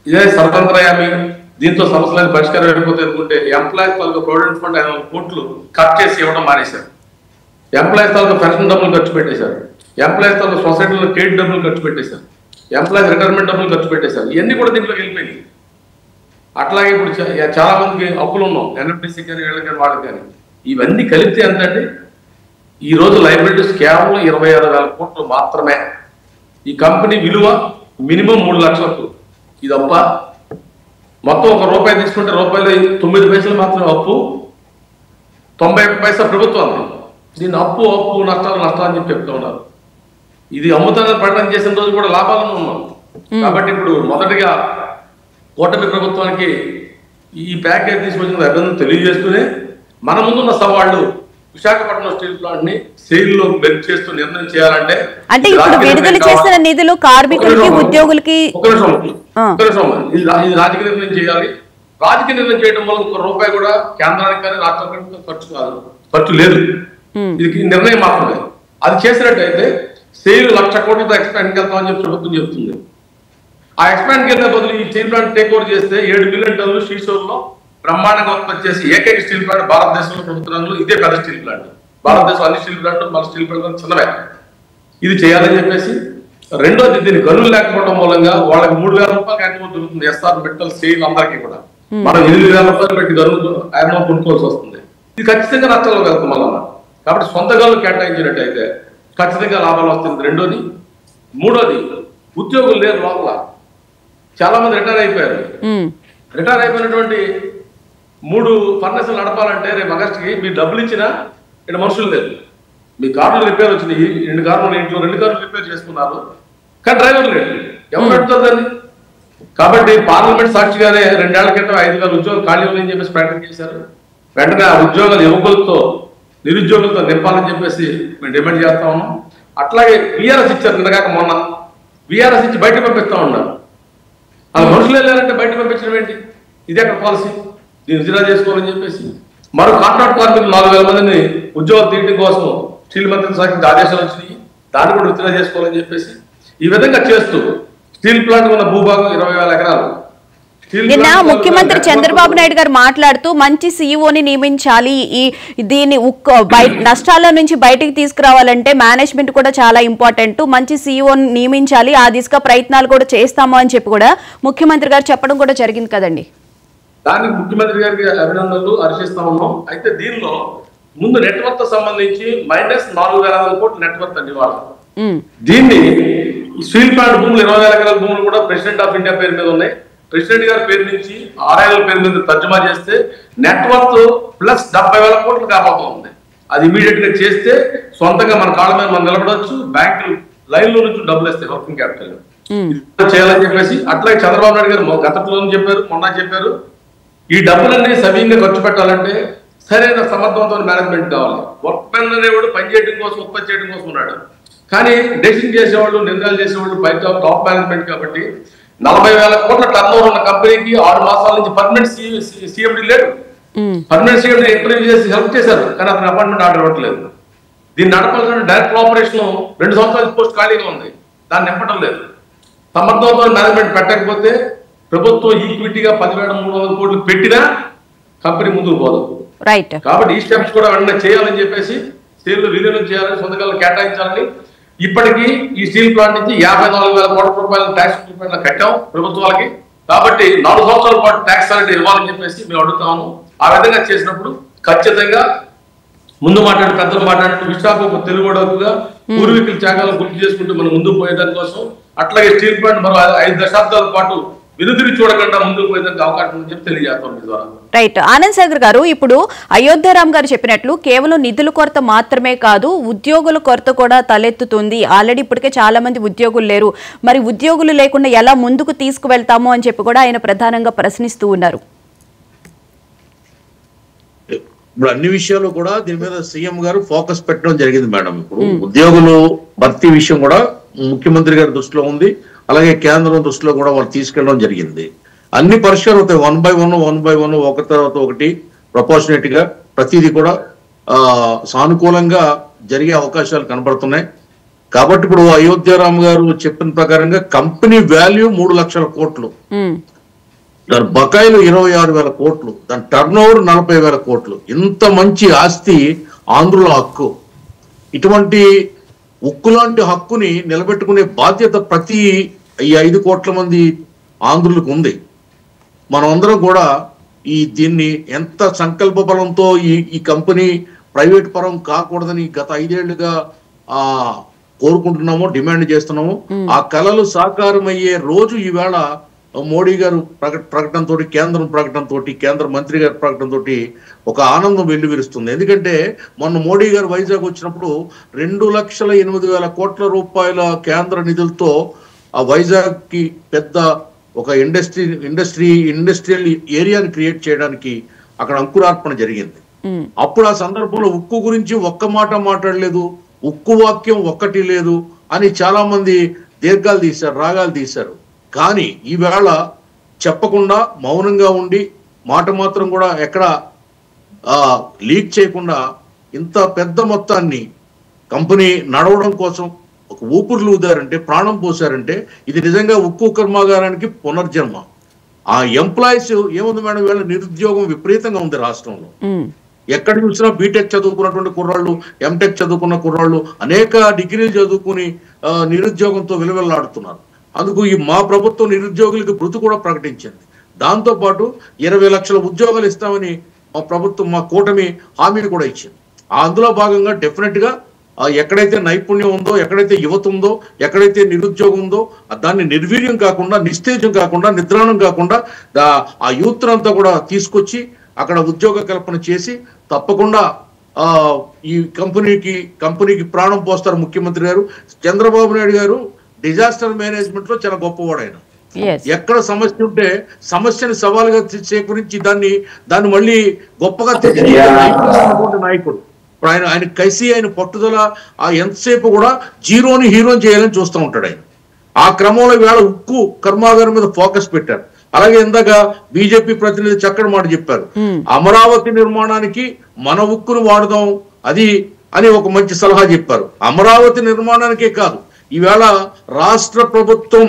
ఇదే స్వతంత్రయామి, దీంతో సమస్యలను పరిష్కారం అయిపోతే అనుకుంటే ఎంప్లాయీస్ తాలూకా ప్రొవిడెంట్ ఫండ్ 500 కోట్లు కట్ చేసి ఇవ్వడం మానేశారు. ఎంప్లాయీస్ తాలూకా పెన్షన్ డబ్బులు ఖర్చు పెట్టేశారు. ఎంప్లాయీస్ తాలూకా సొసైటీలో క్రెడిట్ డబ్బులు ఖర్చు పెట్టేశారు. ఎంప్లాయీస్ రిటైర్మెంట్ డబ్బులు ఖర్చు పెట్టేశారు. ఇవన్నీ కూడా దీంట్లోకి వెళ్ళిపోయింది. అట్లాగే ఇప్పుడు చాలా మందికి అప్పులు ఉన్నాం, ఎన్ఎఫ్డిసి కానీ వీళ్ళకి కానీ వాళ్ళకి కానీ. ఇవన్నీ కలిపితే ఎంతంటే ఈ రోజు లైబిలిటీస్ కేవలం 26,000 కోట్లు మాత్రమే. ఈ కంపెనీ విలువ మినిమం 3 లక్షలకు. ఇదప్ప మొత్తం ₹1 తీసుకుంటే ₹9 మాత్రమే అప్పు, 91 పైసా ప్రభుత్వం. దీన్ని అప్పు నష్టాలు అని చెప్పి చెప్తూ ఉన్నారు. ఇది అమ్ముతానని ప్రకటన చేసిన రోజు కూడా లాభాలను ఉన్నాం. కాబట్టి ఇప్పుడు మొదటిగా కూటమి ప్రభుత్వానికి ఈ ప్యాకేజ్ తీసుకొచ్చిన అభినందన తెలియజేస్తూనే మన ముందున్న సవాళ్లు విశాఖపట్నం స్టీల్ ప్లాంట్ ని సేల్లో బెంచ్ చేస్తూ నిర్ణయం చేయాలంటే అంటే ఇప్పుడు విడుదల చేసిన నిధులు కార్మికులకి, ఉద్యోగులకి ఇది రాజకీయ నిర్ణయం చేయాలి. రాజకీయ నిర్ణయం చేయడం వల్ల ₹1 కూడా కేంద్రానికి కానీ రాష్ట్రానికి ఖర్చు లేదు. ఇది నిర్ణయం మాత్రమే. అది చేసినట్టయితే సేల్ 1,00,000 కోట్లతో ఎక్స్పాండ్కి వెళ్తామని చెప్పి ప్రభుత్వం చెప్తుంది. ఆ ఎక్స్పాండ్కి వెళ్ళే బదులు ఈ స్టీల్ ప్లాంట్ టేక్ ఓవర్ చేస్తే 7 మిలియన్ టన్నులు శ్రీశూర్లో బ్రహ్మాండంగా ఉత్పత్తి చేసి ఏకైక స్టీల్ ప్లాంట్ భారతదేశంలో ప్రభుత్వంలో ఇదే పెద్ద స్టీల్ ప్లాంట్. భారతదేశం అన్ని స్టీల్ ప్లాంట్ మన స్టీల్ ప్లాంట్ చిన్నవే. ఇది చేయాలని చెప్పేసి. రెండోది, దీన్ని గనులు లేకపోవడం మూలంగా వాళ్ళకి ₹3,000 యాన్యువల్ దొరుకుతుంది. ఎస్ఆర్ మెటల్ సేల్ అందరికీ కూడా మనం ₹8,000 పెట్టి గనులు యాన్యువల్ కొనుక్కోవాల్సి వస్తుంది. ఇది ఖచ్చితంగా నష్టాల్లో వెళ్తాం వల్ల. కాబట్టి సొంత గనులు కేటాయించినట్టయితే ఖచ్చితంగా లాభాలు వస్తుంది. రెండోది. మూడోది, ఉద్యోగులు లేరు లోపల, చాలా మంది రిటైర్ అయిపోయారు. రిటైర్ అయిపోయినటువంటి 3 ఫర్నెస్లు నడపాలంటే రేపు ఆగస్టుకి మీరు డబ్బులు ఇచ్చినా ఇక్కడ మనుషులు లేరు. మీ కార్లు రిపేర్ వచ్చినాయి, 2 కార్లు ఇంట్లో 2 కార్లు రిపేర్ చేసుకున్నారు, కానీ డ్రైవర్ లేడు. ఎవరు నడుపుతారు దాన్ని? కాబట్టి పార్లమెంట్ సాక్షిగానే 2 ఏళ్ల క్రితం 5,000 ఉద్యోగాలు ఖాళీ ఉన్నాయని చెప్పేసి ప్రకటన చేశారు. వెంటనే ఆ ఉద్యోగాలు యువకులతో నిరుద్యోగులతో నింపాలని చెప్పేసి మేము డిమాండ్ చేస్తా ఉన్నాం. అట్లాగే బీఆర్ఎస్ ఇచ్చారు, నిన్నగాక మొన్న బీఆర్ఎస్ ఇచ్చి బయటకు పంపిస్తా ఉన్నారు. ఆ మనుషులు వెళ్ళారంటే బయటకు పంపించడం ఏంటి? ఇదే అక్కడ పాలసీ. దీన్ని విత్డ్రా చేసుకోవాలని చెప్పేసి మరో కాంట్రాక్ట్ కార్మికులు 4,000 మందిని ఉద్యోగాలు తీయడం కోసం స్టీల్ మంత్రిత్వ శాఖ నుంచి ఆదేశాలు వచ్చినాయి. దాన్ని కూడా విత్డ్రా చేసుకోవాలని చెప్పేసి ఈ విధంగా చేస్తూ స్టీల్ ప్లాంట్ ఉన్న భూభాగం 20,000 ఎకరాలు. నిన్న ముఖ్యమంత్రి చంద్రబాబు నాయుడు గారు మాట్లాడుతూ మంచి సీఈఓని నియమించాలి, దీన్ని నష్టాల నుంచి బయటికి తీసుకురావాలంటే మేనేజ్మెంట్ కూడా చాలా ఇంపార్టెంట్, మంచి సీఈఓని నియమించాలి, ఆ దిశగా ప్రయత్నాలు కూడా చేస్తాము అని చెప్పి కూడా ముఖ్యమంత్రి గారు చెప్పడం కూడా జరిగింది కదండి. దానికి ముఖ్యమంత్రి గారికి అభినందనలు హర్షిస్తా ఉన్నాం. అయితే దీనిలో ముందు నెట్వర్క్ సంబంధించి -4,500 కోట్ల నెట్వర్క్ అండి వాళ్ళు. దీన్ని స్టీల్ ప్లాంట్ భూములు 20,000 ఎకరాల భూములు కూడా ప్రెసిడెంట్ ఆఫ్ ఇండియా పేరు మీద ఉన్నాయి. ప్రెసిడెంట్ గారి పేరు నుంచి RIL పేరు మీద తర్జుమా చేస్తే నెట్వర్క్ ప్లస్ 70,000 కోట్లు కాబోతుంది. అది ఇమీడియట్ గా చేస్తే సొంతంగా మన కాళ్ళ మీద మనం నిలబడవచ్చు, బ్యాంకులు లైన్ లో నుంచి డబ్బులు ఇస్తాయి వర్కింగ్ క్యాపిటల్ చేయాలని చెప్పేసి. అట్లాగే చంద్రబాబు నాయుడు గారు గతంలో చెప్పారు, మొన్న చెప్పారు, ఈ డబ్బులన్నీ సవ్యంగా ఖర్చు పెట్టాలంటే సరైన సమర్థవంతమైన మేనేజ్మెంట్ కావాలి. వర్క్ మెన్ అనేవాడు పని చేయడం కోసం, ఉత్పత్తి చేయడం కోసం ఉన్నాడు, కానీ డెసిషన్ చేసేవాళ్ళు, నిర్ణయాలు చేసేవాళ్ళు పై టాప్ మేనేజ్మెంట్. కాబట్టి 40,000 కోట్ల టర్న్ ఓవర్ ఉన్న కంపెనీకి 6 మాసాల నుంచి పర్మనెంట్ సీఎండీ లేడు. పర్మనెంట్ సీఎండీ ఇంటర్వ్యూ చేసి హెల్ప్ చేశారు, కానీ అతను అపాయింట్మెంట్ ఆర్డర్ ఇవ్వట్లేదు. దీన్ని నడపాల్సిన డైరెక్టర్ ఆపరేషన్ 2 సంవత్సరాల పోస్ట్ ఖాళీగా ఉంది, దాన్ని నింపడం లేదు. సమర్థవంతమైన మేనేజ్మెంట్ పెట్టకపోతే ప్రభుత్వం ఈక్విటీగా 10,300 కోట్లు పెట్టినా కంపెనీ ముందుకు పోదు. కాబట్టి ఈ స్టెప్స్ కూడా వెంటనే చేయాలని చెప్పేసి, స్టీల్ విలీనం చేయాలని, సొంతకాలను కేటాయించాలని. ఇప్పటికీ ఈ స్టీల్ ప్లాంట్ నుంచి 54,000 కోట్ల రూపాయల ట్యాక్స్ కట్టాం ప్రభుత్వాలకి. కాబట్టి 4 సంవత్సరాల పాటు ట్యాక్స్ అనేది ఇవ్వాలని చెప్పేసి మేము అడుగుతాము. ఆ విధంగా చేసినప్పుడు ఖచ్చితంగా ముందు పెద్దలు మాట్లాడుతూ విశాఖకు తెలుగుగా పూర్వీకుల త్యాగాలను గుర్తు చేసుకుంటూ మనం ముందుకు పోయేదాని కోసం, అట్లాగే స్టీల్ ప్లాంట్ మరో 5 దశాబ్దాల పాటు విరుదులు చూడకుండా ముందుకు పోయేదానికి అవకాశం ఉందని చెప్పి తెలియజేస్తాం మీ ద్వారా. రైట్. ఆనంద్ సాగర్ గారు, ఇప్పుడు అయోధ్యరామ్ గారు చెప్పినట్లు కేవలం నిధుల కొరత మాత్రమే కాదు, ఉద్యోగుల కొరత కూడా తలెత్తుతుంది. ఆల్రెడీ ఇప్పటికే చాలా మంది ఉద్యోగులు లేరు, మరి ఉద్యోగులు లేకుండా ఎలా ముందుకు తీసుకువెళ్తాము అని చెప్పి కూడా ఆయన ప్రధానంగా ప్రశ్నిస్తూ ఉన్నారు. ఇప్పుడు అన్ని విషయాలు కూడా దీని మీద సీఎం గారు ఫోకస్ పెట్టడం జరిగింది మేడం. ఇప్పుడు ఉద్యోగులు భర్తీ విషయం కూడా ముఖ్యమంత్రి గారి దృష్టిలో ఉంది, అలాగే కేంద్రం దృష్టిలో కూడా వాళ్ళు తీసుకెళ్ళడం జరిగింది. అన్ని పరిష్కారం అవుతాయి, 1 by 1 ఒక తర్వాత ఒకటి ప్రపోర్షనేట్ గా ప్రతిదీ కూడా సానుకూలంగా జరిగే అవకాశాలు కనబడుతున్నాయి. కాబట్టి ఇప్పుడు అయోధ్యరామ్ గారు చెప్పిన ప్రకారంగా కంపెనీ వాల్యూ 3 లక్షల కోట్లు, దాని బకాయిలు 26,000 కోట్లు, దాని టర్న్ ఓవర్ 40,000 కోట్లు. ఇంత మంచి ఆస్తి ఆంధ్రుల హక్కు. ఇటువంటి ఉక్కు లాంటి హక్కుని నిలబెట్టుకునే బాధ్యత ప్రతి 5 కోట్ల మంది ఆంధ్రులకు ఉంది. మనమందరం కూడా దీన్ని ఎంత సంకల్ప బలంతో ఈ కంపెనీ ప్రైవేట్ పరం కాకూడదని గత 5 ఏళ్లుగా కోరుకుంటున్నామో, డిమాండ్ చేస్తున్నామో, ఆ కళలు సాకారమయ్యే రోజు ఈవేళ మోడీ గారు ప్రకటనతో, కేంద్రం ప్రకటనతో, కేంద్ర మంత్రి గారి ప్రకటనతో ఒక ఆనందం వెల్లువిరుస్తుంది. ఎందుకంటే మొన్న మోడీ గారు వైజాగ్ వచ్చినప్పుడు 2,08,000 కోట్ల రూపాయల కేంద్ర నిధులతో ఆ వైజాగ్ కి పెద్ద ఒక ఇండస్ట్రియల్ ఏరియాని క్రియేట్ చేయడానికి అక్కడ అంకురార్పణ జరిగింది. అప్పుడు ఆ సందర్భంలో ఉక్కు గురించి ఒక్క మాట మాట్లాడలేదు, ఉక్కు వాక్యం ఒక్కటి లేదు అని చాలా మంది దీర్ఘాలు తీశారు, రాగాలు తీశారు. కానీ ఈవేళ చెప్పకుండా మౌనంగా ఉండి మాట మాత్రం కూడా ఎక్కడ లీక్ చేయకుండా ఇంత పెద్ద మొత్తాన్ని కంపెనీ నడవడం కోసం ఒక ఊపిరులు ఊదారంటే, ప్రాణం పోసారంటే ఇది నిజంగా ఉక్కు కర్మాగారానికి పునర్జన్మ. ఆ ఎంప్లాయీస్ ఏముంది మేడం, వీళ్ళ నిరుద్యోగం విపరీతంగా ఉంది రాష్ట్రంలో. ఎక్కడ చూసినా బీటెక్ చదువుకున్నటువంటి కుర్రాళ్ళు, ఎంటెక్ చదువుకున్న కుర్రాళ్ళు, అనేక డిగ్రీలు చదువుకుని నిరుద్యోగంతో విలువెల్లాడుతున్నారు. అందుకు మా ప్రభుత్వం నిరుద్యోగులకు భృతి కూడా ప్రకటించింది. దాంతో పాటు 20 లక్షల ఉద్యోగాలు ఇస్తామని మా ప్రభుత్వం, మా కూటమి హామీని కూడా ఇచ్చింది. అందులో భాగంగా డెఫినెట్ గా ఎక్కడైతే నైపుణ్యం ఉందో, ఎక్కడైతే యువత ఉందో, ఎక్కడైతే నిరుద్యోగం ఉందో దాన్ని నిర్వీర్యం కాకుండా, నిస్తేజం కాకుండా, నిద్రాణం కాకుండా ఆ యూత్ అంతా కూడా తీసుకొచ్చి అక్కడ ఉద్యోగ కల్పన చేసి తప్పకుండా ఈ కంపెనీకి ప్రాణం పోస్తారు ముఖ్యమంత్రి గారు. చంద్రబాబు నాయుడు గారు డిజాస్టర్ మేనేజ్మెంట్ లో చాలా గొప్పవాడు ఆయన. ఎక్కడ సమస్య ఉంటే సమస్యని సవాలుగా సేకరించి దాన్ని మళ్ళీ గొప్పగా తెచ్చుకునే నాయకుడు. ఇప్పుడు ఆయన కసి, ఆయన పట్టుదల, ఎంతసేపు కూడా జీరోని హీరోని చేయాలని చూస్తూ ఉంటాడు ఆయన. ఆ క్రమంలో వేళ ఉక్కు కర్మాగారం మీద ఫోకస్ పెట్టారు. అలాగే ఇందాక బీజేపీ ప్రతినిధి చక్కటి మాట చెప్పారు, అమరావతి నిర్మాణానికి మన ఉక్కును వాడదాం అని ఒక మంచి సలహా చెప్పారు. అమరావతి నిర్మాణానికే కాదు, ఈవేళ రాష్ట్ర ప్రభుత్వం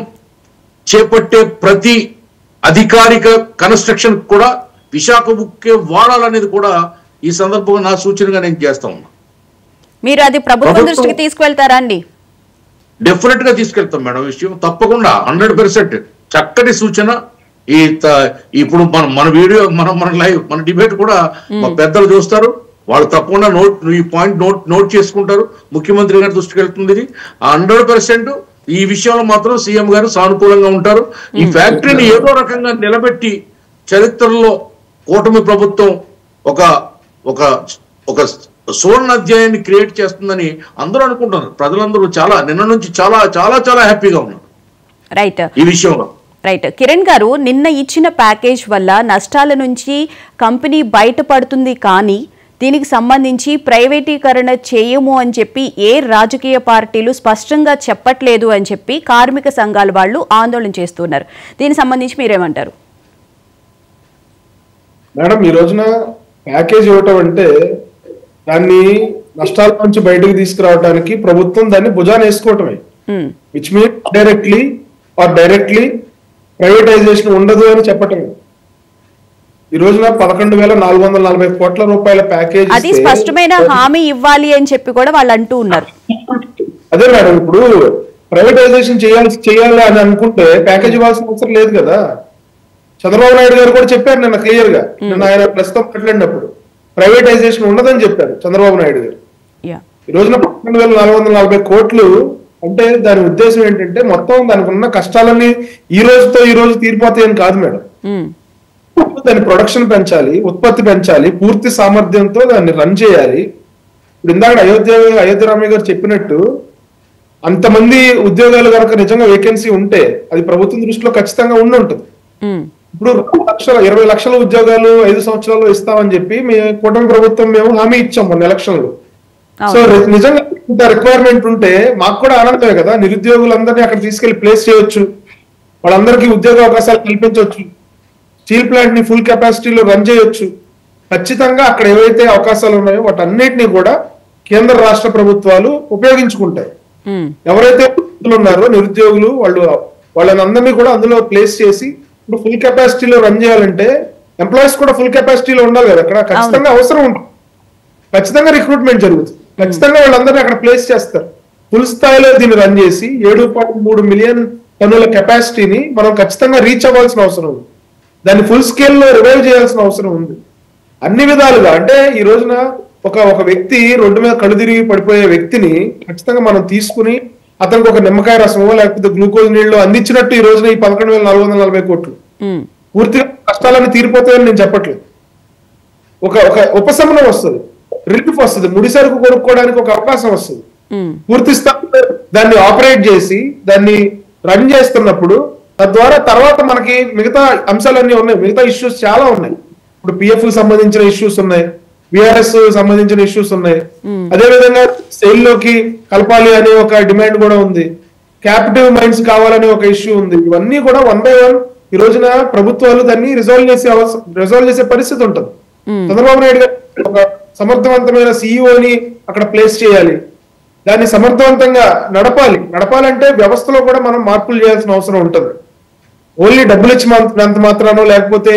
చేపట్టే ప్రతి అధికారిక కన్స్ట్రక్షన్ కూడా విశాఖ ఉక్కే వాడాలనేది కూడా ఈ సందర్భంగా నా సూచనగా నేను చేస్తా ఉన్నా. మీరు అది ప్రభుత్వం దృష్టికి తీసుకువెళ్తారా అండి? డెఫినెట్ గా తీసుకెళ్తాం మేడం. విషయం తప్పకుండా 100% చక్కటి సూచన. ఇప్పుడు మన వీడియో, మన లైవ్, మన డిబేట్ కూడా మా పెద్దలు చూస్తారు. వాళ్ళు తప్పకుండా ఈ పాయింట్ నోట్ చేసుకుంటారు. ముఖ్యమంత్రి గారి దృష్టికి వెళ్తుంది ఇది 100%. ఈ విషయంలో మాత్రం సీఎం గారు సానుకూలంగా ఉంటారు. ఈ ఫ్యాక్టరీని ఏదో రకంగా నిలబెట్టి చరిత్రలో కూటమి ప్రభుత్వం ఒక సువర్ణ అధ్యాయాన్ని క్రియేట్ చేస్తుందని అందరూ అనుకుంటున్నారు. ప్రజలందరూ నిన్న నుంచి చాలా హ్యాపీగా ఉన్నారు రైట్ ఈ విషయంలో. రైట్. కిరణ్ గారు, నిన్న ఇచ్చిన ప్యాకేజ్ వల్ల నష్టాల నుంచి కంపెనీ బయటపడుతుంది, కానీ దీనికి సంబంధించి ప్రైవేటీకరణ చేయము అని చెప్పి ఏ రాజకీయ పార్టీలు స్పష్టంగా చెప్పట్లేదు అని చెప్పి కార్మిక సంఘాల వాళ్ళు ఆందోళన చేస్తున్నారు. దీనికి సంబంధించి మీరేమంటారు? మేడం, ఈ రోజున ప్యాకేజ్ ఇవ్వటం అంటే దాన్ని నష్టాల నుంచి బయటకు తీసుకురావడానికి ప్రభుత్వం దాన్ని భుజాన వేసుకోవటమే. విచ్ మీన్ డైరెక్ట్లీ ప్రైవేటైజేషన్ ఉండదు అని చెప్పటమే. ఈ రోజున 11,440 కోట్ల రూపాయల ప్యాకేజ్, అది స్పష్టమైన హామీ ఇవ్వాలి అని చెప్పి కూడా వాళ్ళు అంటూ ఉన్నారు. అదే మేడం, ఇప్పుడు ప్రైవేటైజేషన్ చేయాలి అని అనుకుంటే ప్యాకేజ్ ఇవ్వాల్సిన అవసరం లేదు కదా. చంద్రబాబు నాయుడు గారు కూడా చెప్పారు నిన్న క్లియర్ గా. నిన్న ఆయన ప్రస్తుతం మాట్లాడినప్పుడు ప్రైవేటైజేషన్ ఉండదని చెప్పారు చంద్రబాబు నాయుడు గారు. ఈ రోజున 11,440 కోట్లు అంటే దాని ఉద్దేశం ఏంటంటే మొత్తం దానికి ఉన్న కష్టాలన్నీ ఈ రోజు తీరిపోతాయని కాదు మేడం. దాని ప్రొడక్షన్ పెంచాలి, ఉత్పత్తి పెంచాలి, పూర్తి సామర్థ్యంతో దాన్ని రన్ చేయాలి. ఇప్పుడు ఇందాక అయోధ్య రామయ్య గారు చెప్పినట్టు అంతమంది ఉద్యోగాలు కనుక నిజంగా వేకెన్సీ ఉంటే అది ప్రభుత్వం దృష్టిలో ఖచ్చితంగా ఉంటుంది. ఇప్పుడు 20 లక్షల ఉద్యోగాలు 5 సంవత్సరాల్లో ఇస్తామని చెప్పి కూటమి ప్రభుత్వం మేము హామీ ఇచ్చాం మొన్న ఎలక్షన్లో. సో నిజంగా ఇంత రిక్వైర్మెంట్ ఉంటే మాకు కూడా ఆనందమే కదా. నిరుద్యోగులందరినీ అక్కడ తీసుకెళ్లి ప్లేస్ చేయొచ్చు, వాళ్ళందరికీ ఉద్యోగ అవకాశాలు కల్పించవచ్చు, స్టీల్ ప్లాంట్ ని ఫుల్ కెపాసిటీలో రన్ చేయొచ్చు. ఖచ్చితంగా అక్కడ ఏవైతే అవకాశాలు ఉన్నాయో వాటన్నిటినీ కూడా కేంద్ర రాష్ట్ర ప్రభుత్వాలు ఉపయోగించుకుంటాయి. ఎవరైతే ఉన్నారో నిరుద్యోగులు వాళ్ళని అందరినీ కూడా అందులో ప్లేస్ చేసి ఇప్పుడు ఫుల్ కెపాసిటీలో రన్ చేయాలంటే ఎంప్లాయీస్ కూడా ఫుల్ కెపాసిటీలో ఉండాలి కదా. అక్కడ ఖచ్చితంగా అవసరం ఉంటుంది, ఖచ్చితంగా రిక్రూట్మెంట్ జరుగుతుంది, ఖచ్చితంగా వాళ్ళందరినీ అక్కడ ప్లేస్ చేస్తారు. ఫుల్ స్థాయిలో దీన్ని రన్ చేసి 7.3 మిలియన్ టన్నుల కెపాసిటీని మనం ఖచ్చితంగా రీచ్ అవ్వాల్సిన అవసరం ఉంది. దాన్ని ఫుల్ స్కేల్లో రివైవ్ చేయాల్సిన అవసరం ఉంది అన్ని విధాలుగా. అంటే ఈ రోజున ఒక వ్యక్తి రోడ్డు మీద కళ్ళు తిరిగి పడిపోయే వ్యక్తిని ఖచ్చితంగా మనం తీసుకుని అతనికి ఒక నిమ్మకాయ రసమో లేకపోతే గ్లూకోజ్ నీళ్ళు అందించినట్టు ఈ రోజున ఈ 11,440 కోట్లు పూర్తిగా కష్టాలన్నీ తీరిపోతాయని నేను చెప్పట్లేదు. ఒక ఉపశమనం వస్తుంది, రిలీఫ్ వస్తుంది, ముడి సరుకు కొనుక్కోవడానికి ఒక అవకాశం వస్తుంది. పూర్తి స్థాయిలో దాన్ని ఆపరేట్ చేసి దాన్ని రన్ చేస్తున్నప్పుడు తద్వారా తర్వాత మనకి మిగతా అంశాలన్నీ ఉన్నాయి, మిగతా ఇష్యూస్ చాలా ఉన్నాయి. ఇప్పుడు పిఎఫ్ సంబంధించిన ఇష్యూస్ ఉన్నాయి, బిఆర్ఎస్ సంబంధించిన ఇష్యూస్ ఉన్నాయి, అదేవిధంగా సెయిల్ లోకి కలపాలి అనే ఒక డిమాండ్ కూడా ఉంది, క్యాపిటివ్ మైన్స్ కావాలనే ఒక ఇష్యూ ఉంది. ఇవన్నీ కూడా 1 by 1 ఈ రోజున ప్రభుత్వాలు దాన్ని రిజాల్వ్ చేసే పరిస్థితి ఉంటుంది. చంద్రబాబు నాయుడు గారు ఒక సమర్థవంతమైన సిఇఓని అక్కడ ప్లేస్ చేయాలి, దాన్ని సమర్థవంతంగా నడపాలంటే వ్యవస్థలో కూడా మనం మార్పులు చేయాల్సిన అవసరం ఉంటుంది. ఓన్లీ డబ్బులు ఇచ్చినంత మాత్రానో లేకపోతే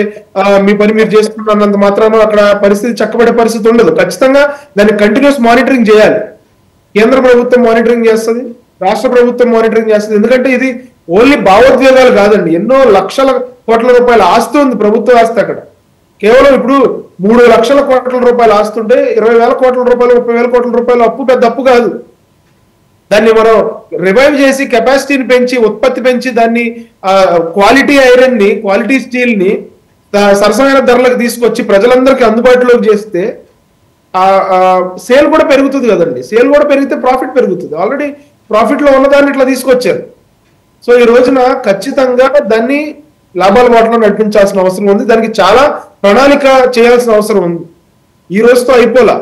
మీ పని మీరు చేసుకున్నంత మాత్రానో అక్కడ పరిస్థితి చక్కబడే పరిస్థితి ఉండదు. ఖచ్చితంగా దాన్ని కంటిన్యూస్ మానిటరింగ్ చేయాలి. కేంద్ర ప్రభుత్వం మానిటరింగ్ చేస్తుంది, రాష్ట్ర ప్రభుత్వం మానిటరింగ్ చేస్తుంది. ఎందుకంటే ఇది ఓన్లీ భావోద్వేగాలు కాదండి, ఎన్నో లక్షల కోట్ల రూపాయల ఆస్తి ఉంది, ప్రభుత్వ ఆస్తి. అక్కడ కేవలం ఇప్పుడు 3 లక్షల కోట్ల రూపాయలు ఆస్తుంటే 20,000 కోట్ల రూపాయలు 30,000 కోట్ల రూపాయలు అప్పు పెద్ద అప్పు కాదు. దాన్ని మనం రివైవ్ చేసి కెపాసిటీని పెంచి ఉత్పత్తి పెంచి దాన్ని క్వాలిటీ ఐరన్ ని క్వాలిటీ స్టీల్ ని సరసమైన ధరలకు తీసుకొచ్చి ప్రజలందరికీ అందుబాటులోకి చేస్తే సేల్ కూడా పెరుగుతుంది కదండి. సేల్ కూడా పెరిగితే ప్రాఫిట్ పెరుగుతుంది. ఆల్రెడీ ప్రాఫిట్ లో ఉన్నదాన్ని ఇట్లా తీసుకొచ్చారు. సో ఈ రోజున ఖచ్చితంగా దాన్ని లాభాల బాటలో నడిపించాల్సిన అవసరం ఉంది. దానికి చాలా ప్రణాళిక చేయాల్సిన అవసరం ఉంది. ఈ రోజుతో అయిపోలా.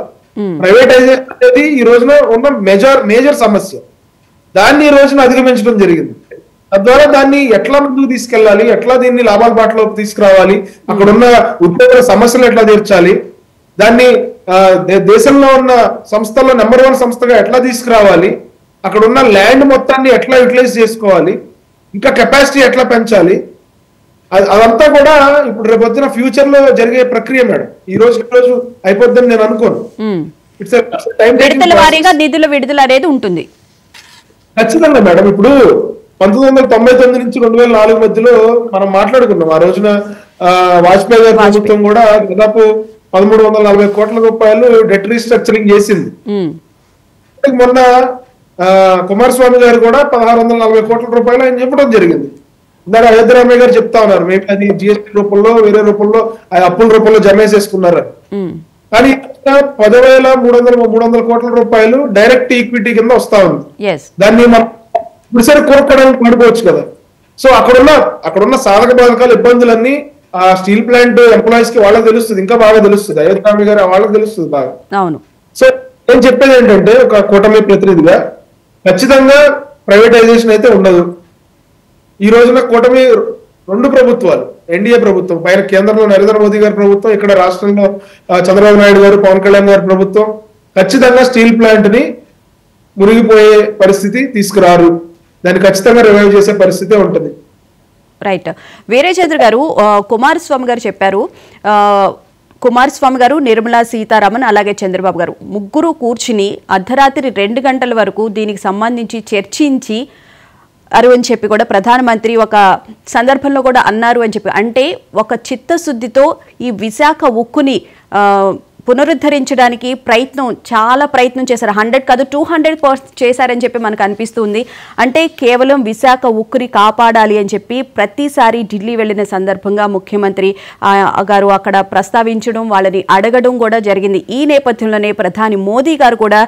ప్రైవేటైజేషన్ అనేది ఈ రోజున ఉన్న మేజర్ సమస్య. దాన్ని ఈ రోజున అధిగమించడం జరిగింది. తద్వారా దాన్ని ఎట్లా ముందుకు తీసుకెళ్లాలి, ఎట్లా దీన్ని లాభాల బాటలోకి తీసుకురావాలి, అక్కడ ఉన్న ఉద్యోగుల సమస్యలు ఎట్లా తీర్చాలి, దాన్ని దేశంలో ఉన్న సంస్థల్లో నెంబర్ 1 సంస్థగా ఎట్లా తీసుకురావాలి, అక్కడ ఉన్న ల్యాండ్ మొత్తాన్ని ఎట్లా యూటిలైజ్ చేసుకోవాలి, ఇంకా కెపాసిటీ ఎట్లా పెంచాలి, అదంతా కూడా ఇప్పుడు రేపు వచ్చిన ఫ్యూచర్ లో జరిగే ప్రక్రియ మేడం. ఈ రోజు అయిపోద్దని నేను అనుకోను. నిధుల విడుదల అనేది ఉంటుంది ఖచ్చితంగా మేడం. ఇప్పుడు 1999 నుంచి 2004 మధ్యలో మనం మాట్లాడుకున్నాం. ఆ రోజున వాజ్పేయి గారి ప్రభుత్వం కూడా దాదాపు 1340 కోట్ల రూపాయలు డెట్ రీస్ట్రక్చరింగ్ చేసింది. మొన్న కుమారస్వామి గారు కూడా 1640 కోట్ల రూపాయలు ఆయన చెప్పడం జరిగింది. ఇందాక అయోధ్యరామయ్య గారు చెప్తా ఉన్నారు, మేము అది జిఎస్టీ రూపంలో వేరే రూపంలో అప్పుల రూపంలో జమేసేసుకున్నారు. కానీ 10,300 కోట్ల రూపాయలు డైరెక్ట్ ఈక్విటీ కింద వస్తా ఉంది. దాన్ని మనం ఇప్పుడు కోరుకోవడానికి పడిపోవచ్చు కదా. సో అక్కడున్న సాధక బాధకాలు ఇబ్బందులన్నీ ఆ స్టీల్ ప్లాంట్ ఎంప్లాయీస్ కి వాళ్ళకి తెలుస్తుంది, ఇంకా బాగా తెలుస్తుంది. అయోధ్యరామయ్య గారు వాళ్ళకి తెలుస్తుంది బాగా. సో నేను చెప్పేది ఏంటంటే ఒక కూటమి ప్రతినిధిగా ఖచ్చితంగా ప్రైవేటైజేషన్ అయితే ఉండదు. ఈ రోజున కూటమి 2 ప్రభుత్వాలు, ఎన్డీఏ ప్రభుత్వం పైన కేంద్రంలో నరేంద్ర మోదీ గారి ప్రభుత్వం, ఇక్కడ రాష్ట్రంలో చంద్రబాబు నాయుడు గారు, పవన్ కళ్యాణ్ గారి ప్రభుత్వం ఖచ్చితంగా స్టీల్ ప్లాంట్ ని మునిగిపోయే పరిస్థితి తీసుకురారు. దాన్ని ఖచ్చితంగా రివైవ్ చేసే పరిస్థితి ఉంటుంది. రైట్. వీరేచంద్ర గారు, కుమారస్వామి గారు చెప్పారు, కుమారస్వామి గారు, నిర్మలా సీతారామన్, అలాగే చంద్రబాబు గారు ముగ్గురు కూర్చుని అర్ధరాత్రి 2 గంటల వరకు దీనికి సంబంధించి చర్చించి అని చెప్పి కూడా ప్రధానమంత్రి ఒక సందర్భంలో కూడా అన్నారు అని చెప్పి, అంటే ఒక చిత్తశుద్ధితో ఈ విశాఖ ఉక్కుని పునరుద్ధరించడానికి చాలా ప్రయత్నం చేశారు. 100 కాదు 200% చేశారని చెప్పి మనకు అనిపిస్తుంది. అంటే కేవలం విశాఖ ఉక్కుని కాపాడాలి అని చెప్పి ప్రతిసారి ఢిల్లీ వెళ్ళిన సందర్భంగా ముఖ్యమంత్రి గారు అక్కడ ప్రస్తావించడం, వాళ్ళని అడగడం కూడా జరిగింది. ఈ నేపథ్యంలోనే ప్రధాని మోదీ గారు కూడా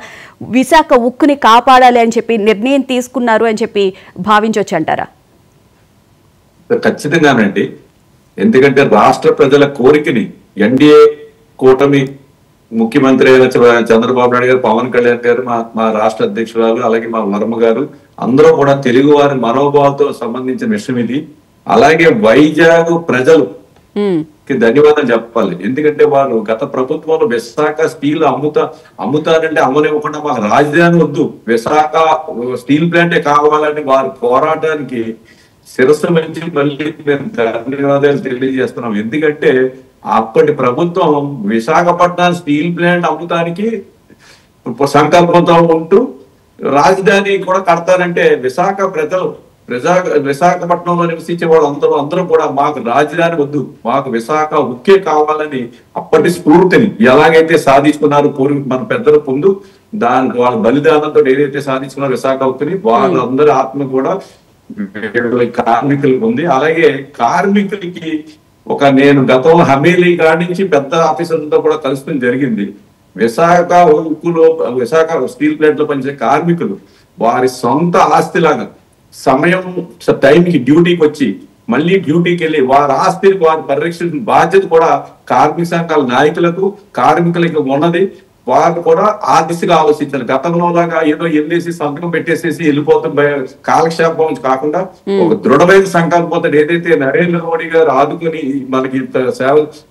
విశాఖ ఉక్కుని కాపాడాలి అని చెప్పి నిర్ణయం తీసుకున్నారు అని చెప్పి భావించవచ్చు అంటారా? ఖచ్చితంగానండి. ఎందుకంటే రాష్ట్ర ప్రజల కోరికని ఎన్డీఏ కూటమి ముఖ్యమంత్రి అయిన చంద్రబాబు నాయుడు గారు, పవన్ కళ్యాణ్ గారు, మా రాష్ట్ర అధ్యక్షురాలు, అలాగే మా వర్మ గారు అందరూ కూడా తెలుగు వారి మనోభావాలతో సంబంధించిన విషయం ఇది. అలాగే వైజాగ్ ప్రజలుకి ధన్యవాదాలు చెప్పాలి. ఎందుకంటే వాళ్ళు గత ప్రభుత్వంలో విశాఖ స్టీల్ అమ్ముతారంటే అమ్మనివ్వకుండా మాకు రాజధాని వద్దు, విశాఖ స్టీల్ ప్లాంటే కావాలని వారి పోరాటానికి శిరస్సు మంచి మళ్ళీ మేము ధన్యవాదాలు తెలియజేస్తున్నాం. ఎందుకంటే అప్పటి ప్రభుత్వం విశాఖపట్నం స్టీల్ ప్లాంట్ అమ్ముతానికి సంకల్పంతో ఉంటూ రాజధాని కూడా కడతారంటే విశాఖపట్నంలో నివసించే వాళ్ళు అందరూ కూడా మాకు రాజధాని వద్దు, మాకు విశాఖ ఉక్కే కావాలని అప్పటి స్ఫూర్తిని ఎలాగైతే సాధించుకున్నారు మన పెద్దల ముందు వాళ్ళ బలిదానంతో ఏదైతే సాధించుకున్నారు విశాఖ ఉక్కుని, వాళ్ళందరి ఆత్మ కూడా కార్మికులకు ఉంది. అలాగే కార్మికులకి నేను గతంలో హమేలీ కాడి నుంచి పెద్ద ఆఫీసర్లతో కూడా కలుసుకోవడం జరిగింది. విశాఖ స్టీల్ ప్లాంట్ లో పనిచేసే కార్మికులు వారి సొంత ఆస్తిలాగా సమయం టైంకి డ్యూటీకి వచ్చి మళ్ళీ డ్యూటీకి వెళ్ళి వారి ఆస్తిని వారి పరిరక్షణ బాధ్యత కూడా కార్మిక సంఘాల నాయకులకు కార్మికులకు ఉన్నది. వాళ్ళు కూడా ఆ దిశగా ఆలోచించారు. గతంలో లాగా ఏదో వెళ్ళేసి సంతకం పెట్టేసేసి వెళ్ళిపోతాం కాలక్షేపం కాకుండా ఒక దృఢమైన సంకల్పంతో ఏదైతే నరేంద్ర మోడీ గారు ఆదుకుని మనకి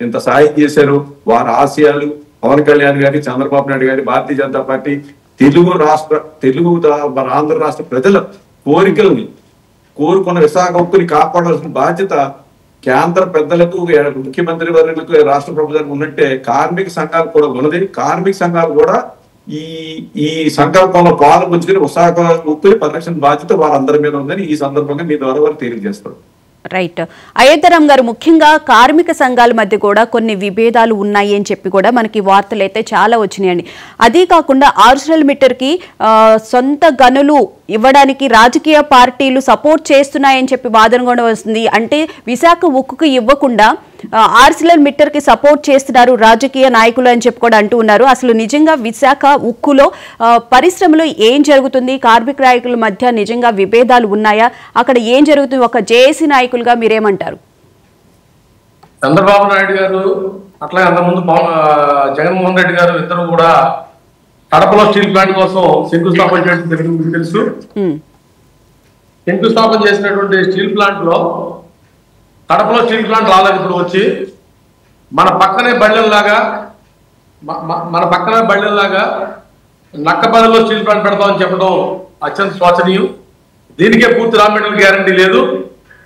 ఇంత సాయం చేశారు, వారి ఆశయాలు పవన్ కళ్యాణ్ గారి, చంద్రబాబు నాయుడు గారి, భారతీయ జనతా పార్టీ మన ఆంధ్ర రాష్ట్ర ప్రజల కోరికల్ని కోరుకున్న విశాఖ ఉక్కుని కాపాడాల్సిన బాధ్యత కేంద్ర పెద్దలకు, ముఖ్యమంత్రి వర్యులకు, రాష్ట్ర ప్రభుత్వానికి ఉన్నట్టే కార్మిక సంఘాలు కూడా ఉన్నది. కార్మిక సంఘాలు కూడా ఈ సంకల్పంలో పాల్పంచుకుని విశాఖ ఉక్కుని పరిరక్షణ బాధ్యత వారందరి మీద ఉందని ఈ సందర్భంగా మీ ద్వారా వారు తెలియజేస్తారు. రైట్. అయోధ్యరామ్ గారు, ముఖ్యంగా కార్మిక సంఘాల మధ్య కూడా కొన్ని విభేదాలు ఉన్నాయి అని చెప్పి కూడా మనకి వార్తలు అయితే చాలా వచ్చినాయండి. అదే కాకుండా ఆర్సిలర్ కి సొంత గనులు ఇవ్వడానికి రాజకీయ పార్టీలు సపోర్ట్ చేస్తున్నాయని చెప్పి వాదన కూడా వస్తుంది. అంటే విశాఖ ఉక్కుకి ఇవ్వకుండా ఆర్సిలర్ కి సపోర్ట్ చేస్తున్నారు రాజకీయ నాయకులు అని చెప్పి కూడా అంటూ ఉన్నారు. అసలు నిజంగా విశాఖ ఉక్కులో పరిశ్రమలో ఏం జరుగుతుంది? కార్మిక నాయకుల మధ్య నిజంగా విభేదాలు ఉన్నాయా? అక్కడ ఏం జరుగుతుంది? ఒక జేఏసీ నాయకులుగా మీరేమంటారు? చంద్రబాబు నాయుడు గారు అట్లాగే అంతకుముందు జగన్మోహన్ రెడ్డి గారు ఇద్దరు కూడా కడపలో స్టీల్ ప్లాంట్ కోసం శంకుస్థాపన చేయడం తెలుసు. శంకుస్థాపన చేసినటువంటి స్టీల్ ప్లాంట్ లో కడపలో స్టీల్ ప్లాంట్ రాలేదు. ఇప్పుడు వచ్చి మన పక్కనే బళ్ళెల్లాగా నక్కపల్లిలో స్టీల్ ప్లాంట్ పెడతామని చెప్పడం అత్యంత శోచనీయం. దీనికే పూర్తి రా మెటీరియల్ గ్యారంటీ లేదు.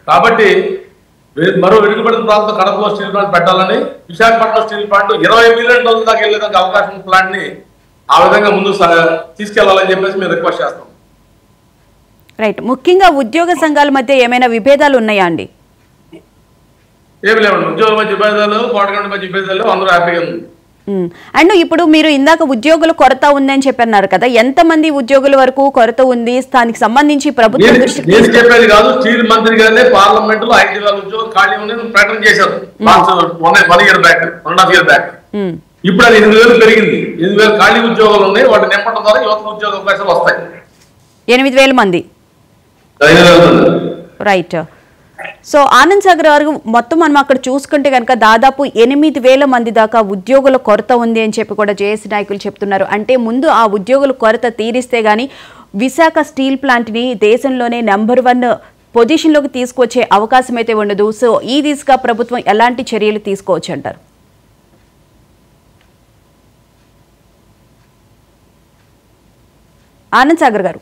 కాబట్టి మరో వెనుకబడిన ప్రాంతం కడపలో స్టీల్ ప్లాంట్ పెట్టాలని, విశాఖపట్నం స్టీల్ ప్లాంట్ 20 మిలియన్ టన్నుల దాకా వెళ్ళేదానికి అవకాశం ప్లాంట్ ని ఆ విధంగా ముందు తీసుకెళ్లాలని చెప్పేసి మేము రిక్వెస్ట్ చేస్తాం. రైట్. ముఖ్యంగా ఉద్యోగ సంఘాల మధ్య ఏమైనా విభేదాలు ఉన్నాయా అండి? ఏమి లేవండి. ఉద్యోగుల మధ్య విభేదాలు, కోటగండి మధ్య విభేదాలు, అందరూ హ్యాపీగా ఉంది. అండ్ ఇప్పుడు మీరు ఇందాక ఉద్యోగుల కొరత ఉందని చెప్పన్నారు కదా, ఎంతమంది ఉద్యోగుల వరకు కొరత ఉంది? దానికి సంబంధించి ప్రభుత్వం నేను చెప్పేది కాదు, స్టీల్ మంత్రి గారే పార్లమెంట్ లో 5,000 ఉద్యోగులు ఖాళీ ఉన్నాయని ప్రకటన చేశారు 1.5 year బ్యాక్. ఇప్పుడు అది 8,000 పెరిగింది. 8,000 ఖాళీ ఉద్యోగాలు ఉన్నాయి. వాటి నింపడం ద్వారా యువత ఉద్యోగ అవకాశాలు వస్తాయి. 8,000 మంది. రైట్. సో ఆనంద్ సాగర్ గారు, మొత్తం మనం అక్కడ చూసుకుంటే కనుక దాదాపు 8,000 మంది దాకా ఉద్యోగుల కొరత ఉంది అని చెప్పి కూడా జేఏసీ నాయకులు చెప్తున్నారు. అంటే ముందు ఆ ఉద్యోగుల కొరత తీరిస్తే గానీ విశాఖ స్టీల్ ప్లాంట్ని దేశంలోనే నెంబర్ 1 పొజిషన్లోకి తీసుకొచ్చే అవకాశం అయితే ఉండదు. సో ఈ దిశగా ప్రభుత్వం ఎలాంటి చర్యలు తీసుకోవచ్చు అంటారు? ఆనంద్ సాగర్ గారు.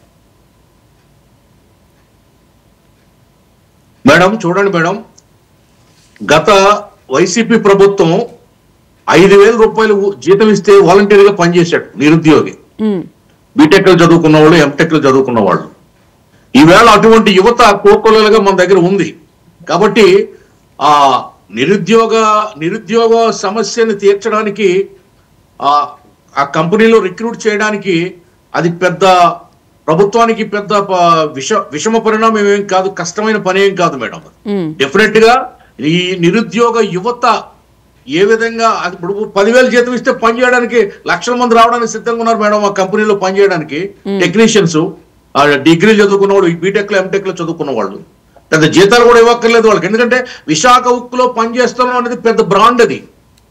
మేడం చూడండి మేడం, గత వైసీపీ ప్రభుత్వం 5,000 రూపాయలు జీతం ఇస్తే వాలంటీర్గా పనిచేశాడు నిరుద్యోగి. బీటెక్లు చదువుకున్న వాళ్ళు, ఎంటెక్లు చదువుకున్న వాళ్ళు. ఈవేళ అటువంటి యువత కోకొల్లలుగా మన దగ్గర ఉంది. కాబట్టి ఆ నిరుద్యోగ సమస్యని తీర్చడానికి ఆ కంపెనీలో రిక్రూట్ చేయడానికి అది పెద్ద ప్రభుత్వానికి పెద్ద విషమ పరిణామం ఏం కాదు, కష్టమైన పని ఏం కాదు మేడం. డెఫినెట్ గా ఈ నిరుద్యోగ యువత ఏ విధంగా ఇప్పుడు 10,000 జీతం ఇస్తే పని చేయడానికి లక్షల మంది రావడానికి సిద్ధంగా ఉన్నారు మేడం. ఆ కంపెనీలో పని చేయడానికి టెక్నీషియన్స్, డిగ్రీలు చదువుకున్న వాళ్ళు, బీటెక్ లో ఎంటెక్ లో చదువుకున్న వాళ్ళు. పెద్ద జీతాలు కూడా ఇవ్వక్కర్లేదు వాళ్ళకి. ఎందుకంటే విశాఖ ఉక్కులో పనిచేస్తాను అనేది పెద్ద బ్రాండ్. అది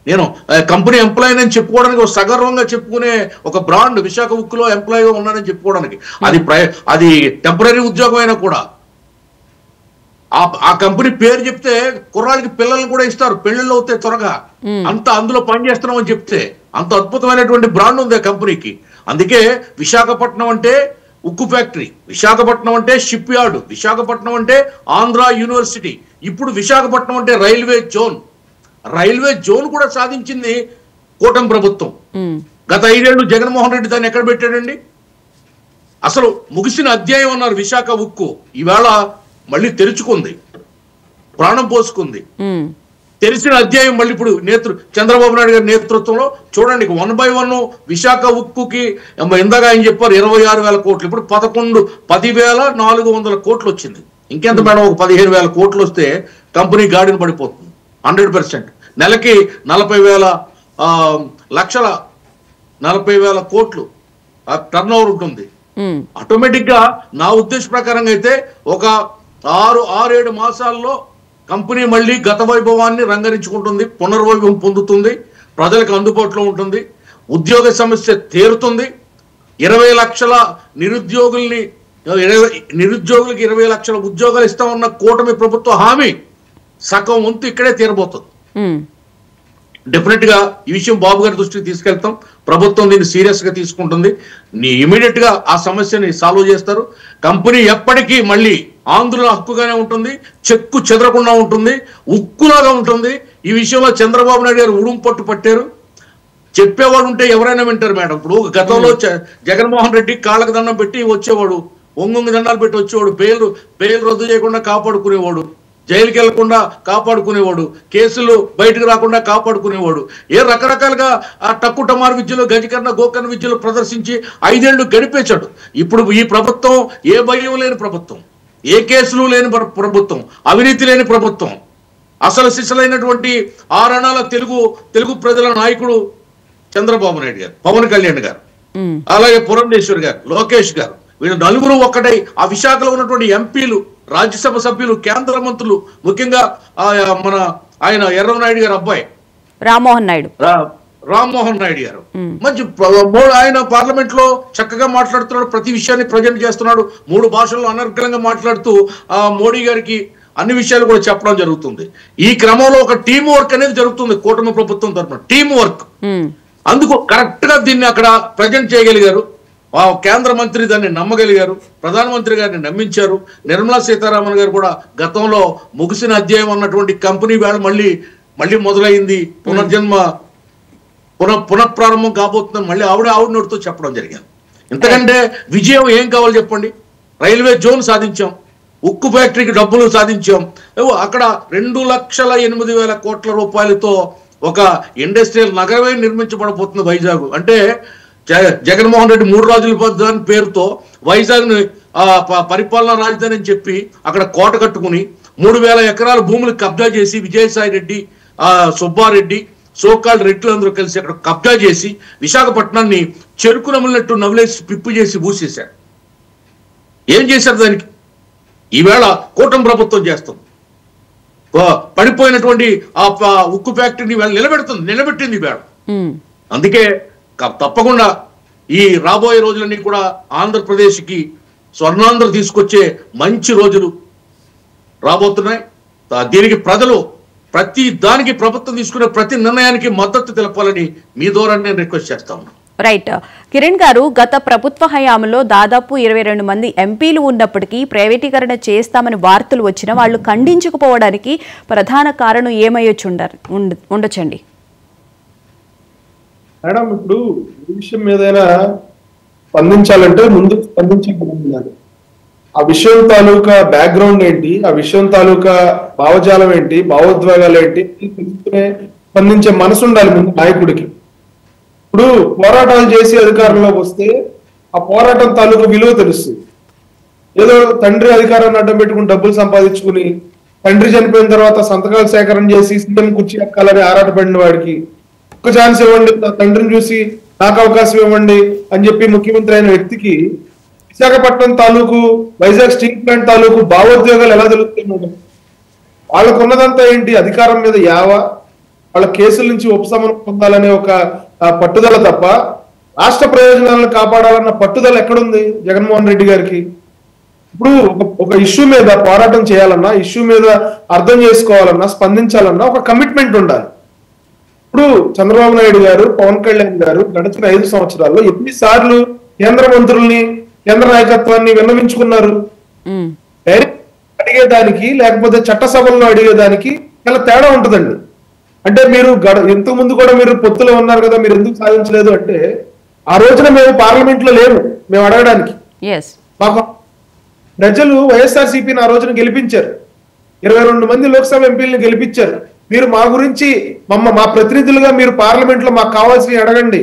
నేను కంపెనీ ఎంప్లాయీ అని చెప్పుకోవడానికి ఒక సగర్వంగా చెప్పుకునే ఒక బ్రాండ్. విశాఖ ఉక్కులో ఎంప్లాయీగా ఉన్నానని చెప్పుకోవడానికి. అది టెంపరీ ఉద్యోగం అయినా కూడా ఆ కంపెనీ పేరు చెప్తే కుర్రాళ్ళకి పిల్లల్ని కూడా ఇస్తారు, పెళ్లిళ్ళు అవుతాయి త్వరగా. అంత అందులో పని చేస్తున్నాం అని చెప్తే అంత అద్భుతమైనటువంటి బ్రాండ్ ఉంది ఆ కంపెనీకి. అందుకే విశాఖపట్నం అంటే ఉక్కు ఫ్యాక్టరీ, విశాఖపట్నం అంటే షిప్ యార్డ్, విశాఖపట్నం అంటే ఆంధ్ర యూనివర్సిటీ, ఇప్పుడు విశాఖపట్నం అంటే రైల్వే జోన్ కూడా సాధించింది కూటమి ప్రభుత్వం. గత 5 ఏళ్ళు జగన్మోహన్ రెడ్డి దాన్ని ఎక్కడ పెట్టాడండి? అసలు ముగిసిన అధ్యాయం అన్నారు విశాఖ ఉక్కు. ఈవేళ మళ్ళీ తెరుచుకుంది, ప్రాణం పోసుకుంది. తెరిచిన అధ్యాయం మళ్ళీ ఇప్పుడు చంద్రబాబు నాయుడు గారి నేతృత్వంలో చూడండి 1 by 1 విశాఖ ఉక్కుకి ఇందాక ఆయన చెప్పారు 26,000 కోట్లు, ఇప్పుడు 10,400 కోట్లు వచ్చింది. ఇంకెంత మేడం? ఒక 15,000 కోట్లు వస్తే కంపెనీ గాడిన పడిపోతుంది 100%. నెలకి 40,000 కోట్లు టర్న్ ఓవర్ ఉంటుంది. ఆటోమేటిక్ గా నా ఉద్దేశ ప్రకారంగా అయితే ఒక 6-7 మాసాల్లో కంపెనీ మళ్ళీ గత వైభవాన్ని రంగరించుకుంటుంది, పునర్వైభవం పొందుతుంది, ప్రజలకు అందుబాటులో ఉంటుంది, ఉద్యోగ సమస్య తీరుతుంది. 20 లక్షల నిరుద్యోగులకి 20 లక్షల ఉద్యోగాలు ఇస్తామన్న కూటమి ప్రభుత్వ హామీ సగం వంతు ఇక్కడే తీరబోతుంది. డెఫినెట్ గా ఈ విషయం బాబు గారి దృష్టికి తీసుకెళ్తాం. ప్రభుత్వం దీన్ని సీరియస్ గా తీసుకుంటుంది. ఇమీడియట్ గా ఆ సమస్యని సాల్వ్ చేస్తారు. కంపెనీ ఎప్పటికీ మళ్ళీ ఆంధ్రుల హక్కుగానే ఉంటుంది, చెక్కు చెదరకుండా ఉంటుంది, ఉక్కులాగా ఉంటుంది. ఈ విషయంలో చంద్రబాబు నాయుడు గారు ఉడుం పట్టు పట్టారు. చెప్పేవాడు ఉంటే ఎవరైనా వింటారు మేడం. ఇప్పుడు గతంలో జగన్మోహన్ రెడ్డి కాళ్ళకు దండం పెట్టి వచ్చేవాడు, ఒంగొంగి దండాలు పెట్టి వచ్చేవాడు, బెయిల్ రద్దు చేయకుండా కాపాడుకునేవాడు. జైలుకి వెళ్లకుండా కాపాడుకునేవాడు, కేసులు బయటకు రాకుండా కాపాడుకునేవాడు. రకరకాలుగా ఆ టక్కు టమారు విద్యలు, గజకర్ణ గోకర్ణ విద్యలు ప్రదర్శించి 5 ఏళ్లు గడిపేశాడు. ఇప్పుడు ఈ ప్రభుత్వం ఏ భయం లేని ప్రభుత్వం, ఏ కేసులు లేని ప్రభుత్వం, అవినీతి లేని ప్రభుత్వం, అసలు సిసలైనటువంటి ఆరణాల తెలుగు ప్రజల నాయకుడు చంద్రబాబు నాయుడు గారు, పవన్ కళ్యాణ్ గారు, అలాగే పురంధేశ్వరి గారు, లోకేష్ గారు, వీళ్ళు నలుగురు ఒక్కటై ఆ విశాఖలో ఉన్నటువంటి ఎంపీలు, రాజ్యసభ సభ్యులు, కేంద్ర మంత్రులు, ముఖ్యంగా ఆయన ఎర్రనాయుడు గారు అబ్బాయి రామ్మోహన్ నాయుడు గారు మంచి ఆయన పార్లమెంట్ లో చక్కగా మాట్లాడుతున్నాడు, ప్రతి విషయాన్ని ప్రజెంట్ చేస్తున్నాడు, 3 భాషల్లో అనర్గళంగా మాట్లాడుతూ మోడీ గారికి అన్ని విషయాలు కూడా చెప్పడం జరుగుతుంది. ఈ క్రమంలో ఒక టీం వర్క్ అనేది జరుగుతుంది కూటమి ప్రభుత్వం తరఫున, టీం వర్క్. అందుకు కరెక్ట్ గా దీన్ని అక్కడ ప్రజెంట్ చేయగలిగారు. కేంద్ర మంత్రి దాన్ని నమ్మగలిగారు, ప్రధానమంత్రి గారిని నమ్మించారు. నిర్మలా సీతారామన్ గారు కూడా గతంలో ముగిసిన అధ్యాయం అన్నటువంటి కంపెనీ వేళ మళ్ళీ మొదలైంది, పునఃప్రారంభం కాబోతుందని మళ్ళీ ఆవిడ నోటితో చెప్పడం జరిగింది. ఇంతకంటే విజయం ఏం కావాలి చెప్పండి? రైల్వే జోన్ సాధించాం, ఉక్కు ఫ్యాక్టరీకి డబ్బులు సాధించాం, అక్కడ 2,08,000 కోట్ల రూపాయలతో ఒక ఇండస్ట్రియల్ నగరమే నిర్మించబడబోతుంది వైజాగ్. అంటే జగన్మోహన్ రెడ్డి 3 రాజుల రాజధాని పేరుతో వైజాగ్ ని పరిపాలనా రాజధాని అని చెప్పి అక్కడ కోట కట్టుకుని 3,000 ఎకరాల భూములు కబ్జా చేసి విజయసాయి రెడ్డి, సుబ్బారెడ్డి, సోకాల్ రెడ్లందరూ కలిసి అక్కడ కబ్జా చేసి విశాఖపట్నాన్ని చెరుకు నమిలినట్టు నవిలేసి పిప్పు చేసి మూసేశారు. ఏం చేశారు దానికి? ఈవేళ కూటమి ప్రభుత్వం చేస్తుంది. పడిపోయినటువంటి ఆ ఉక్కు ఫ్యాక్టరీని నిలబెట్టింది ఈవేళ. అందుకే తప్పకుండా ఈ రాబోయే రోజులన్నీ కూడా ఆంధ్రప్రదేశ్కి స్వర్ణాంధ్ర తీసుకొచ్చే మంచి రోజులు రాబోతున్నాయి. దీనికి ప్రజలు ప్రతి దానికి ప్రభుత్వం తీసుకునే ప్రతి నిర్ణయానికి మద్దతు తెలపాలని మీ ద్వారా నేను రిక్వెస్ట్ చేస్తా ఉన్నాను. రైట్ కిరణ్ గారు, గత ప్రభుత్వ హయాంలో దాదాపు 22 మంది ఎంపీలు ఉన్నప్పటికీ ప్రైవేటీకరణ చేస్తామని వార్తలు వచ్చినా వాళ్ళు ఖండించకపోవడానికి ప్రధాన కారణం ఏమయ్యొచ్చు ఉండొచ్చండి? మేడం, ఇప్పుడు ఈ విషయం ఏదైనా స్పందించాలంటే ముందు స్పందించాలి. ఆ విషయం తాలూకా బ్యాక్గ్రౌండ్ ఏంటి, ఆ విషయం తాలూకా భావజాలం ఏంటి, భావోద్వేగాలు ఏంటి స్పందించే మనసు ఉండాలి ముందు నాయకుడికి. ఇప్పుడు పోరాటాలు చేసి అధికారంలోకి వస్తే ఆ పోరాటం తాలూకా విలువ తెలుస్తుంది. ఏదో తండ్రి అధికారాన్ని అడ్డం పెట్టుకుని డబ్బులు సంపాదించుకుని తండ్రి చనిపోయిన తర్వాత సంతకాలు సేకరణ చేసి సీఎం కుర్చీ ఎక్కాలని ఆరాటపడిన వాడికి ఒక్క ఛాన్స్ ఇవ్వండి, తండ్రిని చూసి నాకు అవకాశం ఇవ్వండి అని చెప్పి ముఖ్యమంత్రి అయిన వ్యక్తికి విశాఖపట్నం తాలూకు, వైజాగ్ స్టీల్ ప్లాంట్ తాలూకు భావోద్వేగాలు ఎలా తెలుస్తున్నాయి? వాళ్ళకున్నదంతా ఏంటి? అధికారం మీద వాళ్ళ కేసుల నుంచి ఉపశమనం పొందాలనే ఒక పట్టుదల తప్ప రాష్ట్ర ప్రయోజనాలను కాపాడాలన్న పట్టుదల ఎక్కడుంది జగన్మోహన్ రెడ్డి గారికి? ఇప్పుడు ఒక ఇష్యూ మీద పోరాటం చేయాలన్నా, ఇష్యూ మీద అర్థం చేసుకోవాలన్నా, స్పందించాలన్నా ఒక కమిట్మెంట్ ఉండాలి. ఇప్పుడు చంద్రబాబు నాయుడు గారు, పవన్ కళ్యాణ్ గారు గడిచిన 5 సంవత్సరాల్లో ఎన్నిసార్లు కేంద్ర మంత్రుల్ని, కేంద్ర నాయకత్వాన్ని విన్నవించుకున్నారు? డైరెక్ట్ అడిగేదానికి లేకపోతే చట్టసభల్లో అడిగేదానికి చాలా తేడా ఉంటుందండి. అంటే మీరు ఇంతకు ముందు కూడా మీరు పొత్తులో ఉన్నారు కదా, మీరు ఎందుకు సాధించలేదు అంటే ఆ రోజున మేము పార్లమెంట్ లో లేము, మేము అడగడానికి. మాకు ప్రజలు వైఎస్ఆర్సీపీని ఆ రోజున గెలిపించారు, 22 మంది లోక్సభ ఎంపీలను గెలిపించారు. మీరు మా గురించి మా ప్రతినిధులుగా మీరు పార్లమెంట్ లో మాకు కావాల్సినవి అడగండి,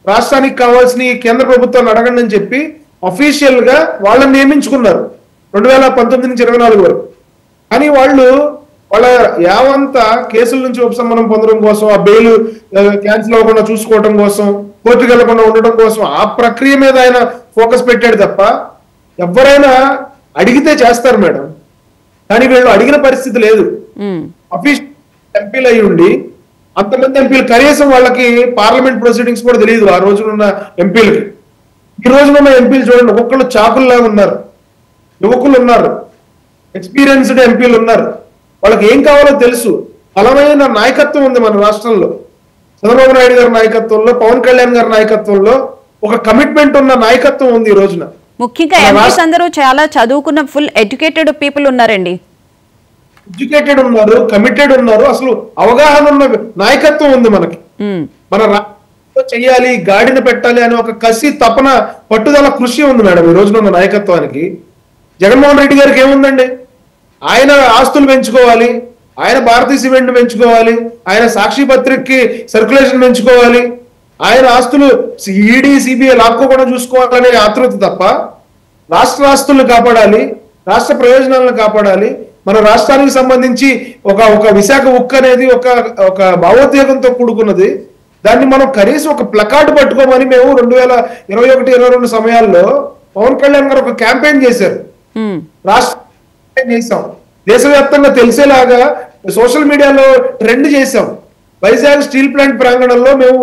రాష్ట్రానికి కావాల్సిన కేంద్ర ప్రభుత్వాన్ని అడగండి అని చెప్పి అఫీషియల్ గా వాళ్ళని నియమించుకున్నారు 2019 నుంచి 24 వరకు. కానీ వాళ్ళ యావంతా కేసుల నుంచి ఉపశమనం పొందడం కోసం, ఆ బెయిల్ క్యాన్సిల్ అవ్వకుండా చూసుకోవడం కోసం, కోర్టుకు వెళ్లకుండా ఉండటం కోసం ఆ ప్రక్రియ మీద ఆయన ఫోకస్ పెట్టాడు తప్ప ఎవరైనా అడిగితే చేస్తారు మేడం. కానీ వీళ్ళు అడిగిన పరిస్థితి లేదు. అఫీషియల్ ఎంపీలు అయి ఉండి అంతమంది ఎంపీలు కనీసం వాళ్ళకి పార్లమెంట్ ప్రొసీడింగ్స్ కూడా తెలియదు ఆ రోజునున్న ఎంపీలకి. ఈ రోజునున్న ఎంపీలు చూడండి, ఒక్కొక్కళ్ళు చాకుల్లాగా ఉన్నారు, యువకులు ఉన్నారు, ఎక్స్పీరియన్స్డ్ ఎంపీలు ఉన్నారు. వాళ్ళకి ఏం కావాలో తెలుసు. బలమైన నాయకత్వం ఉంది మన రాష్ట్రంలో. చంద్రబాబు నాయుడు గారి నాయకత్వంలో, పవన్ కళ్యాణ్ గారి నాయకత్వంలో ఒక కమిట్మెంట్ ఉన్న నాయకత్వం ఉంది ఈ రోజున. ముఖ్యంగా ఎంపీస్ అందరూ చాలా చదువుకున్న ఫుల్ ఎడ్యుకేటెడ్ పీపుల్ ఉన్నారండి. ఎడ్యుకేటెడ్ ఉన్నారు, కమిటెడ్ ఉన్నారు, అసలు అవగాహన ఉన్న నాయకత్వం ఉంది మనకి. మన రాష్ట్రంలో చెయ్యాలి, గాడిన పెట్టాలి అనే ఒక కసి, తపన, పట్టుదల, కృషి ఉంది మేడం ఈ రోజున ఉన్న నాయకత్వానికి. జగన్మోహన్ రెడ్డి గారికి ఏముందండి? ఆయన ఆస్తులు పెంచుకోవాలి, ఆయన భారతీయ సిమెంట్ పెంచుకోవాలి, ఆయన సాక్షి పత్రికకి సర్క్యులేషన్ పెంచుకోవాలి, ఆయన ఆస్తులు ఈడీ సిబిఐ లాక్కోకుండా చూసుకోవాలనే ఆతృత తప్ప రాష్ట్ర ఆస్తులను కాపాడాలి, రాష్ట్ర ప్రయోజనాలను కాపాడాలి, మన రాష్ట్రానికి సంబంధించి ఒక విశాఖ ఉక్కు అనేది ఒక భావోద్వేగంతో కూడుకున్నది. దాన్ని మనం కనీసం ఒక ప్లకార్డు పట్టుకోమని మేము 2021-22 సమయాల్లో పవన్ కళ్యాణ్ గారు ఒక క్యాంపెయిన్ చేశారు. రాష్ట్ర చేశాం, దేశవ్యాప్తంగా తెలిసేలాగా సోషల్ మీడియాలో ట్రెండ్ చేశాం. వైజాగ్ స్టీల్ ప్లాంట్ ప్రాంగణంలో మేము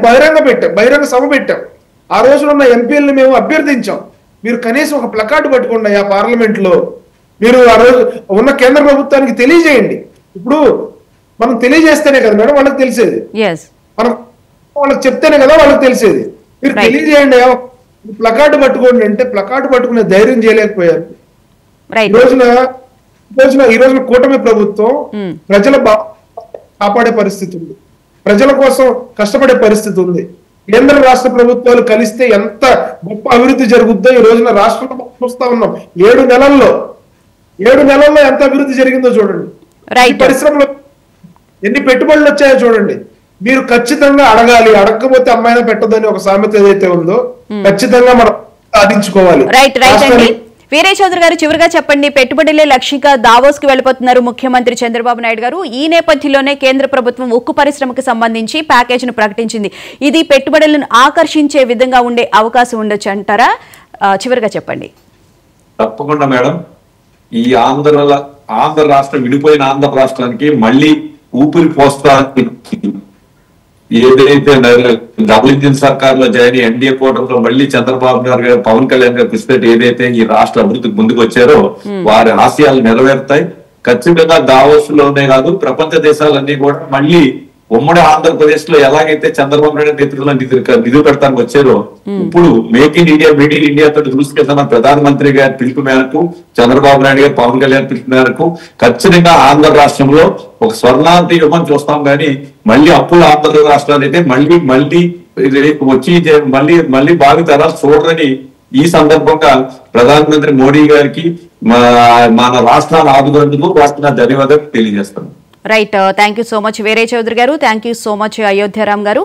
బహిరంగ సభ పెట్టాం. ఆ రోజున ఉన్న ఎంపీలను మేము అభ్యర్థించాం, మీరు కనీసం ఒక ప్లకార్డు పట్టుకోండి ఆ పార్లమెంట్ లో, మీరు ఆ రోజు ఉన్న కేంద్ర ప్రభుత్వానికి తెలియజేయండి. ఇప్పుడు మనం తెలియజేస్తేనే కదా మేడం వాళ్ళకి తెలిసేది, మనం వాళ్ళకి చెప్తేనే కదా వాళ్ళకి తెలిసేది. మీరు తెలియజేయండి, ప్లకార్డు పట్టుకోండి అంటే ప్లకార్డు పట్టుకునే ధైర్యం చేయలేకపోయారు. ఈ రోజున కూటమి ప్రభుత్వం ప్రజల కాపాడే పరిస్థితి ఉంది, ప్రజల కోసం కష్టపడే పరిస్థితి ఉంది. కేంద్ర రాష్ట్ర ప్రభుత్వాలు కలిస్తే ఎంత గొప్ప అభివృద్ధి జరుగుద్దో ఈ రోజున రాష్ట్రంలో చూస్తా ఉన్నాం. 7 నెలల్లో ఎంత అభివృద్ధి జరిగిందో చూడండి. పరిశ్రమలో ఎన్ని పెట్టుబడులు వచ్చాయో చూడండి. మీరు ఖచ్చితంగా అడగాలి, అడగకపోతే అమ్మాయినా పెట్టదని ఒక సామెత ఏదైతే ఉందో ఖచ్చితంగా మనం సాధించుకోవాలి. వీరే చౌదరి గారు, చివరిగా చెప్పండి, పెట్టుబడులే లక్ష్యంగా దావోస్ కి వెళ్లిపోతున్నారు ముఖ్యమంత్రి చంద్రబాబు నాయుడు గారు. ఈ నేపథ్యంలోనే కేంద్ర ప్రభుత్వం ఉక్కు పరిశ్రమకు సంబంధించి ప్యాకేజీని ప్రకటించింది. ఇది పెట్టుబడులను ఆకర్షించే విధంగా ఉండే అవకాశం ఉండొచ్చు అంటారా? చివరిగా చెప్పండి. తప్పకుండా మేడం. ఈ ఆంధ్ర రాష్ట్రం విడిపోయిన ఆంధ్ర రాష్ట్రానికి మళ్ళీ ఊపిరి పోస్తానికి ఏదైతే డబుల్ ఇంజిన్ సర్కార్ లో జాయిన్ ఎన్డీఏ కూటమిలో మళ్ళీ చంద్రబాబు గారు పవన్ కళ్యాణ్ గారు కృషి ఏదైతే ఈ రాష్ట్ర అభివృద్ధికి ముందుకు వచ్చారో వారి ఆశయాలు నెరవేరుతాయి. ఖచ్చితంగా దావోస్ లోనే కాదు ప్రపంచ దేశాలన్నీ కూడా మళ్ళీ ఉమ్మడి ఆంధ్రప్రదేశ్ లో ఎలాగైతే చంద్రబాబు నాయుడు నేతృత్వంలో నిధులు పెడతానికి వచ్చారో ఇప్పుడు మేడ్ ఇన్ ఇండియా తోటి దృష్టికెళ్తున్న ప్రధానమంత్రి గారి పిలుపు మేరకు చంద్రబాబు నాయుడు గారు పవన్ కళ్యాణ్ పిలుపు మేరకు ఖచ్చితంగా ఆంధ్ర రాష్ట్రంలో ఒక స్వర్ణాంతి యుగం చూస్తాం. కానీ మళ్ళీ అప్పుల ఆంధ్ర రాష్ట్రాలు అయితే మళ్ళీ వచ్చి మళ్ళీ భావి తరాలు చూడరని ఈ సందర్భంగా ప్రధానమంత్రి మోడీ గారికి మన రాష్ట్రాన్ని ఆదుకునేందుకు వాటిని ధన్యవాదాలు తెలియజేస్తాను. Right, thank you so much వీరే చౌదరి గారు, థ్యాంక్ యూ సో మచ్ అయోధ్యారామ్ గారు.